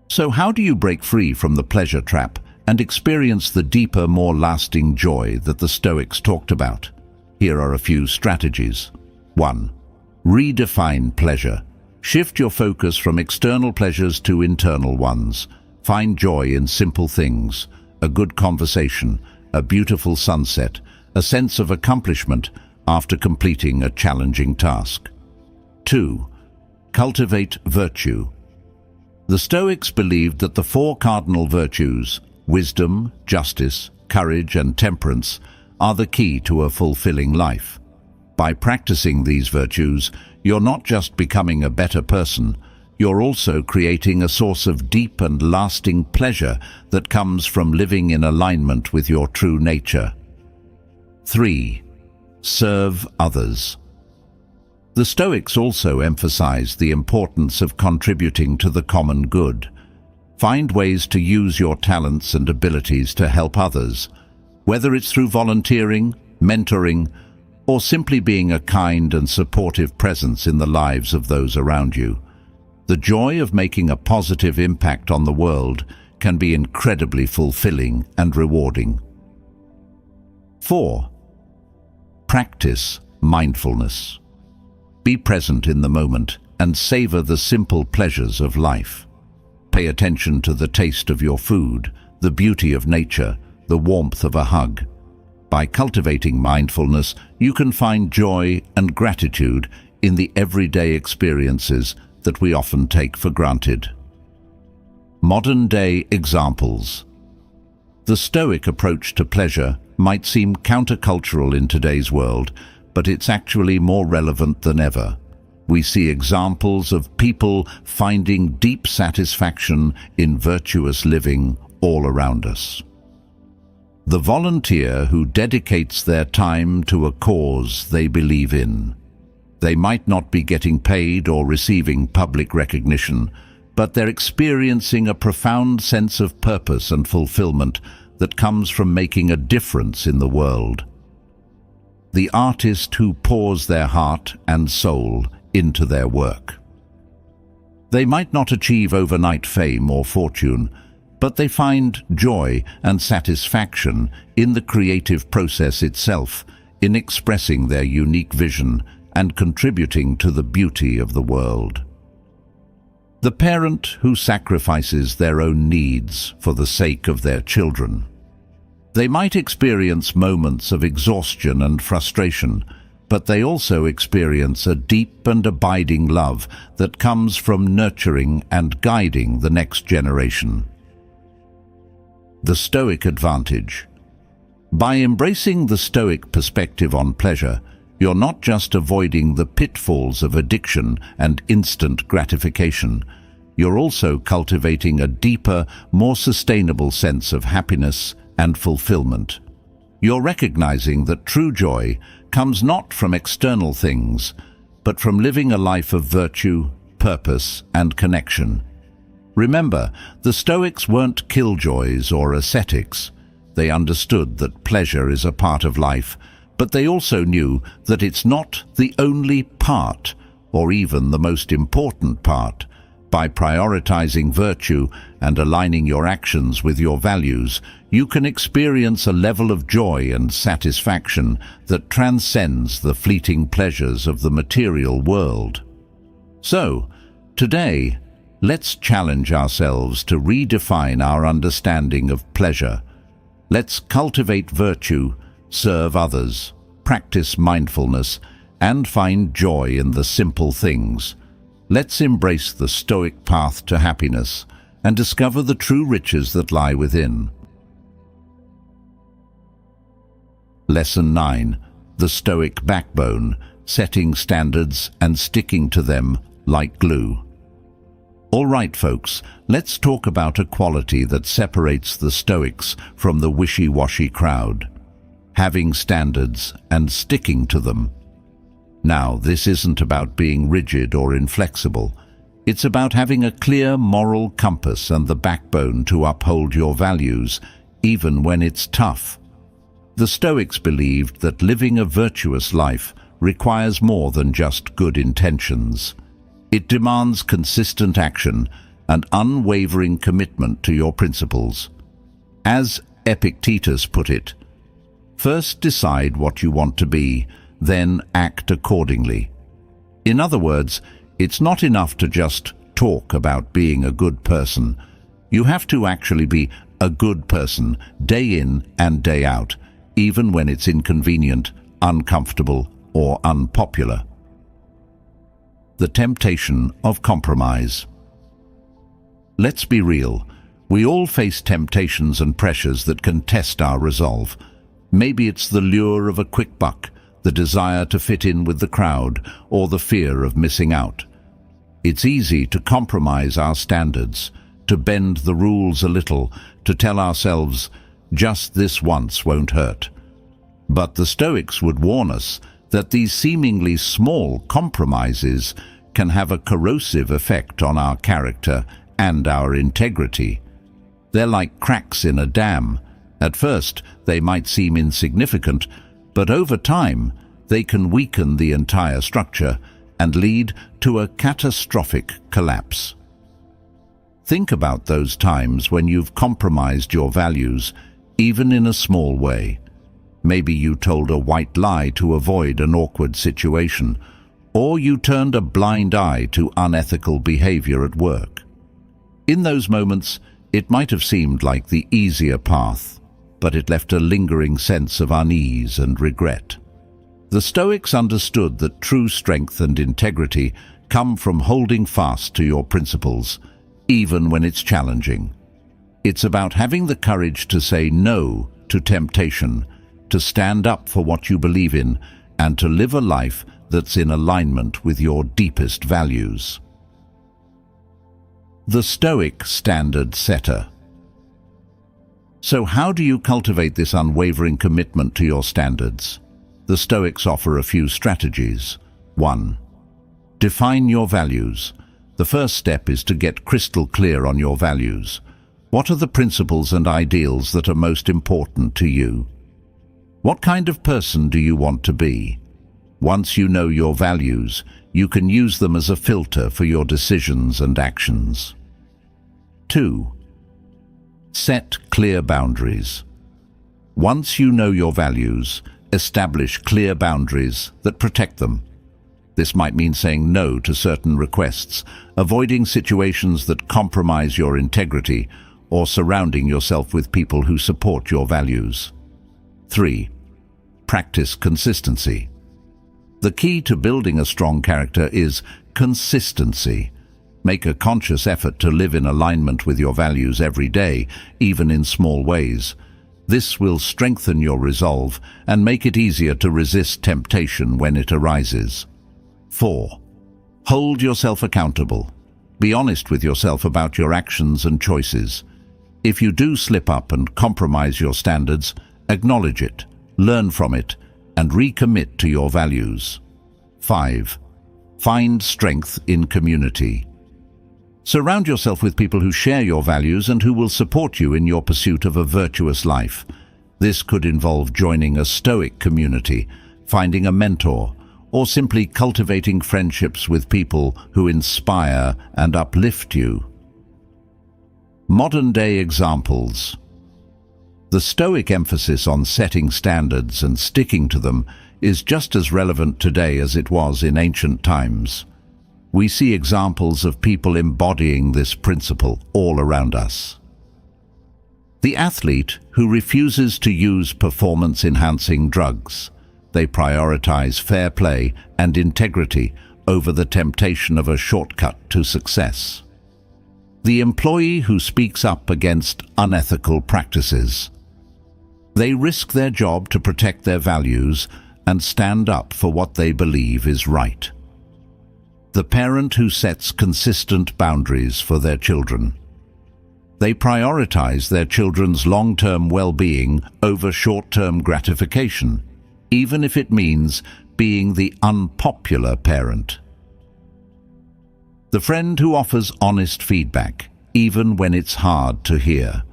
So how do you break free from the pleasure trap and experience the deeper, more lasting joy that the Stoics talked about? Here are a few strategies. 1. Redefine pleasure. Shift your focus from external pleasures to internal ones. Find joy in simple things, a good conversation, a beautiful sunset, a sense of accomplishment after completing a challenging task. 2. Cultivate virtue. The Stoics believed that the 4 cardinal virtues, wisdom, justice, courage, and temperance, are the key to a fulfilling life. By practicing these virtues, you're not just becoming a better person, You're also creating a source of deep and lasting pleasure that comes from living in alignment with your true nature. 3. Serve others. The Stoics also emphasize the importance of contributing to the common good. Find ways to use your talents and abilities to help others, whether it's through volunteering, mentoring, or simply being a kind and supportive presence in the lives of those around you. The joy of making a positive impact on the world can be incredibly fulfilling and rewarding. 4. Practice mindfulness. Be present in the moment and savor the simple pleasures of life. Pay attention to the taste of your food, the beauty of nature, the warmth of a hug. By cultivating mindfulness, you can find joy and gratitude in the everyday experiences that we often take for granted. Modern-day examples. The Stoic approach to pleasure might seem countercultural in today's world, but it's actually more relevant than ever. We see examples of people finding deep satisfaction in virtuous living all around us. The volunteer who dedicates their time to a cause they believe in. They might not be getting paid or receiving public recognition, but they're experiencing a profound sense of purpose and fulfillment that comes from making a difference in the world. The artist who pours their heart and soul into their work. They might not achieve overnight fame or fortune, but they find joy and satisfaction in the creative process itself, in expressing their unique vision and contributing to the beauty of the world. The parent who sacrifices their own needs for the sake of their children. They might experience moments of exhaustion and frustration, but they also experience a deep and abiding love that comes from nurturing and guiding the next generation. The Stoic advantage. By embracing the Stoic perspective on pleasure, you're not just avoiding the pitfalls of addiction and instant gratification, you're also cultivating a deeper, more sustainable sense of happiness and fulfillment. You're recognizing that true joy comes not from external things, but from living a life of virtue, purpose, and connection. Remember, the Stoics weren't killjoys or ascetics. They understood that pleasure is a part of life, but they also knew that it's not the only part, or even the most important part. By prioritizing virtue and aligning your actions with your values, you can experience a level of joy and satisfaction that transcends the fleeting pleasures of the material world. So, today, let's challenge ourselves to redefine our understanding of pleasure. Let's cultivate virtue, serve others, practice mindfulness, and find joy in the simple things. Let's embrace the Stoic path to happiness and discover the true riches that lie within. Lesson 9. The Stoic backbone, setting standards and sticking to them like glue. All right, folks, let's talk about a quality that separates the Stoics from the wishy-washy crowd. Having standards and sticking to them. Now, this isn't about being rigid or inflexible. It's about having a clear moral compass and the backbone to uphold your values, even when it's tough. The Stoics believed that living a virtuous life requires more than just good intentions. It demands consistent action and unwavering commitment to your principles. As Epictetus put it, first decide what you want to be, then act accordingly. In other words, it's not enough to just talk about being a good person. You have to actually be a good person day in and day out, even when it's inconvenient, uncomfortable, or unpopular. The temptation of compromise. Let's be real. We all face temptations and pressures that can test our resolve. Maybe it's the lure of a quick buck, the desire to fit in with the crowd, or the fear of missing out. It's easy to compromise our standards, to bend the rules a little, to tell ourselves, just this once won't hurt. But the Stoics would warn us that these seemingly small compromises can have a corrosive effect on our character and our integrity. They're like cracks in a dam. At first, they might seem insignificant, but over time, they can weaken the entire structure and lead to a catastrophic collapse. Think about those times when you've compromised your values, even in a small way. Maybe you told a white lie to avoid an awkward situation, or you turned a blind eye to unethical behavior at work. In those moments, it might have seemed like the easier path, but it left a lingering sense of unease and regret. The Stoics understood that true strength and integrity come from holding fast to your principles, even when it's challenging. It's about having the courage to say no to temptation, to stand up for what you believe in, and to live a life that's in alignment with your deepest values. The Stoic Standard Setter. So how do you cultivate this unwavering commitment to your standards? The Stoics offer a few strategies. 1. Define your values. The first step is to get crystal clear on your values. What are the principles and ideals that are most important to you? What kind of person do you want to be? Once you know your values, you can use them as a filter for your decisions and actions. 2. Set clear boundaries. Once you know your values, establish clear boundaries that protect them. This might mean saying no to certain requests, avoiding situations that compromise your integrity, or surrounding yourself with people who support your values. 3. Practice consistency. The key to building a strong character is consistency. Make a conscious effort to live in alignment with your values every day, even in small ways. This will strengthen your resolve and make it easier to resist temptation when it arises. 4. Hold yourself accountable. Be honest with yourself about your actions and choices. If you do slip up and compromise your standards, acknowledge it, learn from it, and recommit to your values. 5. Find strength in community. Surround yourself with people who share your values and who will support you in your pursuit of a virtuous life. This could involve joining a Stoic community, finding a mentor, or simply cultivating friendships with people who inspire and uplift you. Modern-day examples. The Stoic emphasis on setting standards and sticking to them is just as relevant today as it was in ancient times. We see examples of people embodying this principle all around us. The athlete who refuses to use performance-enhancing drugs. They prioritize fair play and integrity over the temptation of a shortcut to success. The employee who speaks up against unethical practices. They risk their job to protect their values and stand up for what they believe is right. The parent who sets consistent boundaries for their children. They prioritize their children's long-term well-being over short-term gratification, even if it means being the unpopular parent. The friend who offers honest feedback, even when it's hard to hear.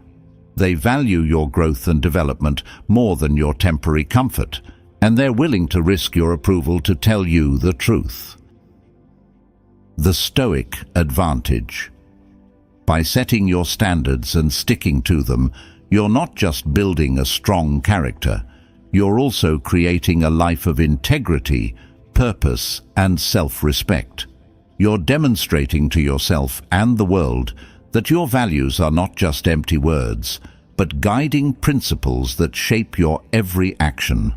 They value your growth and development more than your temporary comfort, and they're willing to risk your approval to tell you the truth. The Stoic advantage. By setting your standards and sticking to them, you're not just building a strong character, you're also creating a life of integrity, purpose, and self-respect. You're demonstrating to yourself and the world that your values are not just empty words, but guiding principles that shape your every action.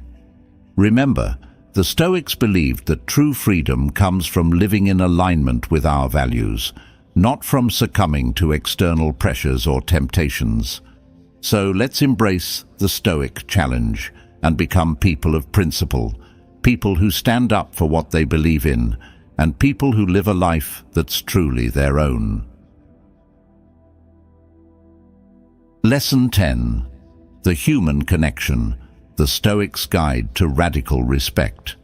Remember, the Stoics believed that true freedom comes from living in alignment with our values, not from succumbing to external pressures or temptations. So let's embrace the Stoic challenge and become people of principle, people who stand up for what they believe in, and people who live a life that's truly their own. Lesson 10. The Human Connection, the Stoics' Guide to Radical Respect.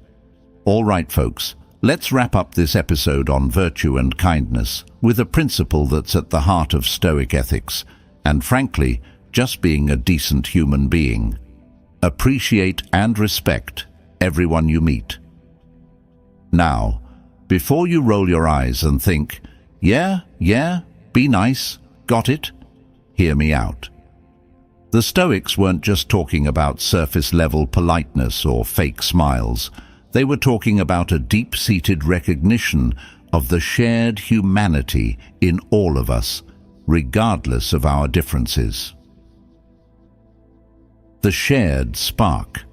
All right, folks, let's wrap up this episode on virtue and kindness with a principle that's at the heart of Stoic ethics, and frankly, just being a decent human being. Appreciate and respect everyone you meet. Now, before you roll your eyes and think, yeah, be nice, got it, hear me out. The Stoics weren't just talking about surface-level politeness or fake smiles. They were talking about a deep-seated recognition of the shared humanity in all of us, regardless of our differences. The shared spark.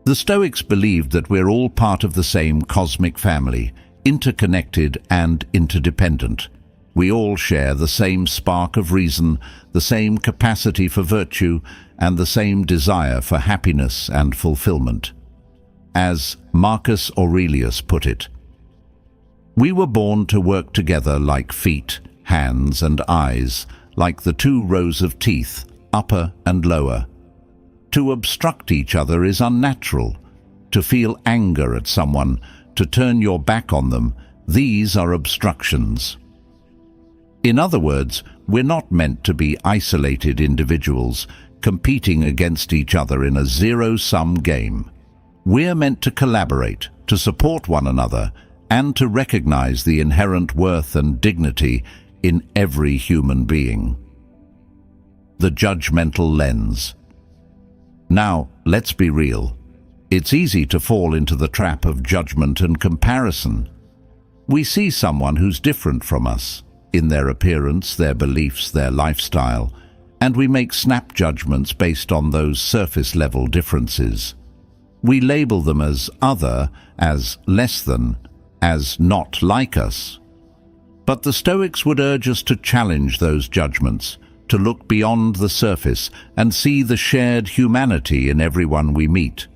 The Stoics believed that we're all part of the same cosmic family, interconnected and interdependent. We all share the same spark of reason, the same capacity for virtue, and the same desire for happiness and fulfillment. As Marcus Aurelius put it, we were born to work together like feet, hands, and eyes, like the two rows of teeth, upper and lower. To obstruct each other is unnatural. To feel anger at someone, to turn your back on them, these are obstructions. In other words, we're not meant to be isolated individuals, competing against each other in a zero-sum game. We're meant to collaborate, to support one another, and to recognize the inherent worth and dignity in every human being. The judgmental lens. Now, let's be real. It's easy to fall into the trap of judgment and comparison. We see someone who's different from us, in their appearance, their beliefs, their lifestyle, and we make snap judgments based on those surface-level differences. We label them as other, as less than, as not like us. But the Stoics would urge us to challenge those judgments, to look beyond the surface and see the shared humanity in everyone we meet.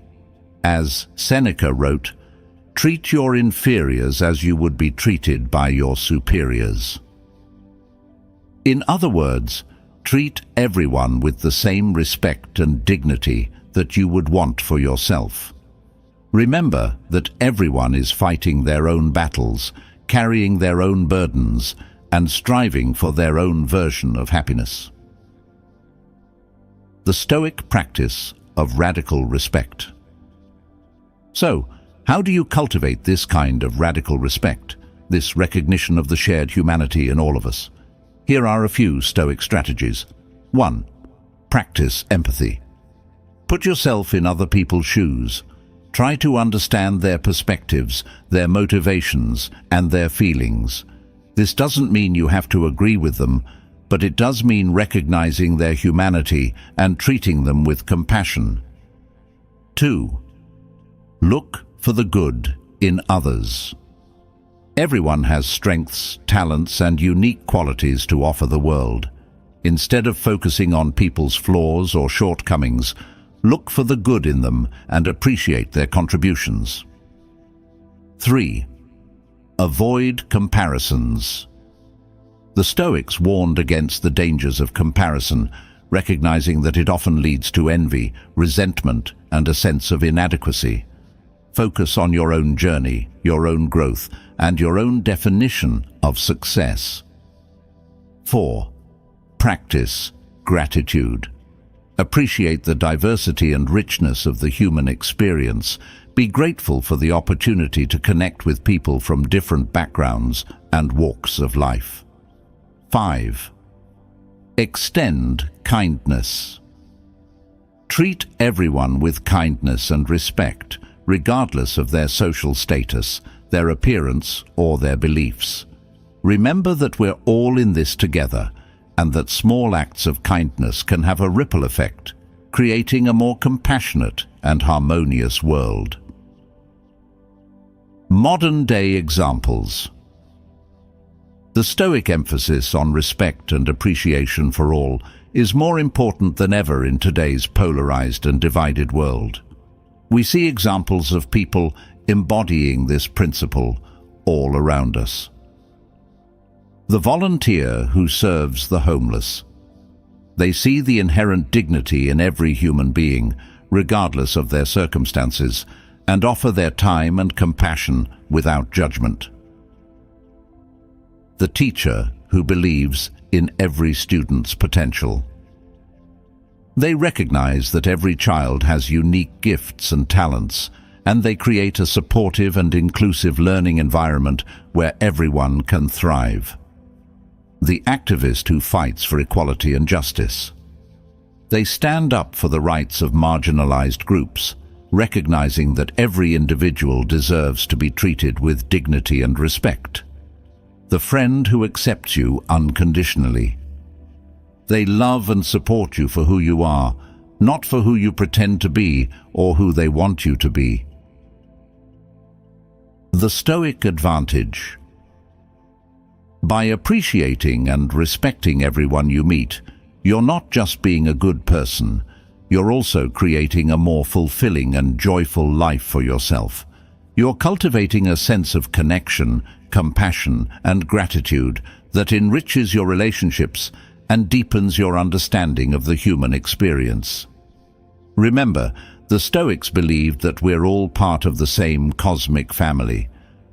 As Seneca wrote, "Treat your inferiors as you would be treated by your superiors." In other words, treat everyone with the same respect and dignity that you would want for yourself. Remember that everyone is fighting their own battles, carrying their own burdens, and striving for their own version of happiness. The Stoic practice of radical respect. So, how do you cultivate this kind of radical respect, this recognition of the shared humanity in all of us? Here are a few Stoic strategies. 1. Practice empathy. Put yourself in other people's shoes. Try to understand their perspectives, their motivations, and their feelings. This doesn't mean you have to agree with them, but it does mean recognizing their humanity and treating them with compassion. 2. Look for the good in others. Everyone has strengths, talents, and unique qualities to offer the world. Instead of focusing on people's flaws or shortcomings, look for the good in them and appreciate their contributions. 3. Avoid comparisons. The Stoics warned against the dangers of comparison, recognizing that it often leads to envy, resentment, and a sense of inadequacy. Focus on your own journey, your own growth, and your own definition of success. 4. Practice gratitude. Appreciate the diversity and richness of the human experience. Be grateful for the opportunity to connect with people from different backgrounds and walks of life. 5. Extend kindness. Treat everyone with kindness and respect, regardless of their social status, their appearance, or their beliefs. Remember that we're all in this together, and that small acts of kindness can have a ripple effect, creating a more compassionate and harmonious world. Modern-day examples. The Stoic emphasis on respect and appreciation for all is more important than ever in today's polarized and divided world. We see examples of people embodying this principle, all around us. The volunteer who serves the homeless. They see the inherent dignity in every human being, regardless of their circumstances, and offer their time and compassion without judgment. The teacher who believes in every student's potential. They recognize that every child has unique gifts and talents, and they create a supportive and inclusive learning environment where everyone can thrive. The activist who fights for equality and justice. They stand up for the rights of marginalized groups, recognizing that every individual deserves to be treated with dignity and respect. The friend who accepts you unconditionally. They love and support you for who you are, not for who you pretend to be or who they want you to be. The Stoic advantage. By appreciating and respecting everyone you meet, you're not just being a good person, you're also creating a more fulfilling and joyful life for yourself. You're cultivating a sense of connection, compassion, and gratitude that enriches your relationships and deepens your understanding of the human experience. Remember, the Stoics believed that we're all part of the same cosmic family.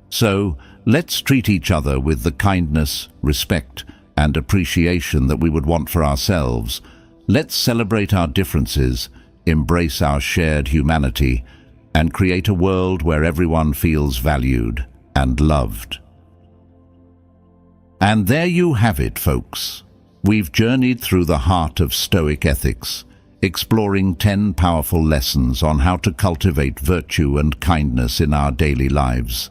So, let's treat each other with the kindness, respect, and appreciation that we would want for ourselves. Let's celebrate our differences, embrace our shared humanity, and create a world where everyone feels valued and loved. And there you have it, folks. We've journeyed through the heart of Stoic ethics, exploring 10 powerful lessons on how to cultivate virtue and kindness in our daily lives.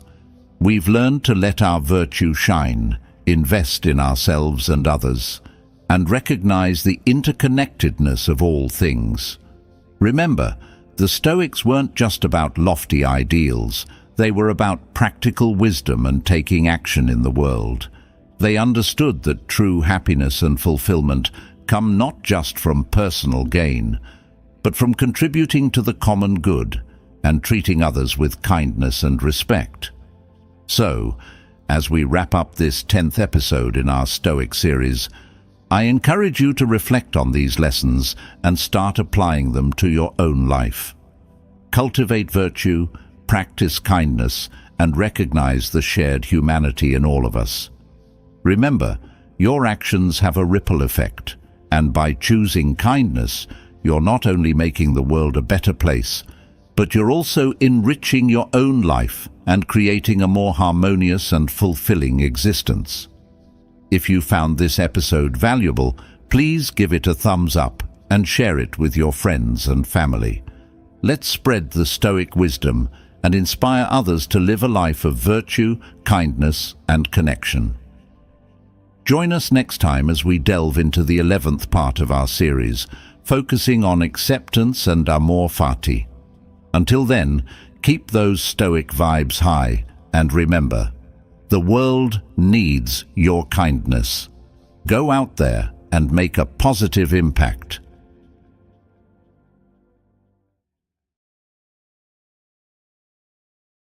We've learned to let our virtue shine, invest in ourselves and others, and recognize the interconnectedness of all things. Remember, the Stoics weren't just about lofty ideals, they were about practical wisdom and taking action in the world. They understood that true happiness and fulfillment come not just from personal gain, but from contributing to the common good and treating others with kindness and respect. So, as we wrap up this 10th episode in our Stoic series, I encourage you to reflect on these lessons and start applying them to your own life. Cultivate virtue, practice kindness, and recognize the shared humanity in all of us. Remember, your actions have a ripple effect, and by choosing kindness, you're not only making the world a better place, but you're also enriching your own life and creating a more harmonious and fulfilling existence. If you found this episode valuable, please give it a thumbs up and share it with your friends and family. Let's spread the Stoic wisdom and inspire others to live a life of virtue, kindness, and connection. Join us next time as we delve into the 11th part of our series, focusing on acceptance and amor fati. Until then, keep those Stoic vibes high, and remember, the world needs your kindness. Go out there and make a positive impact.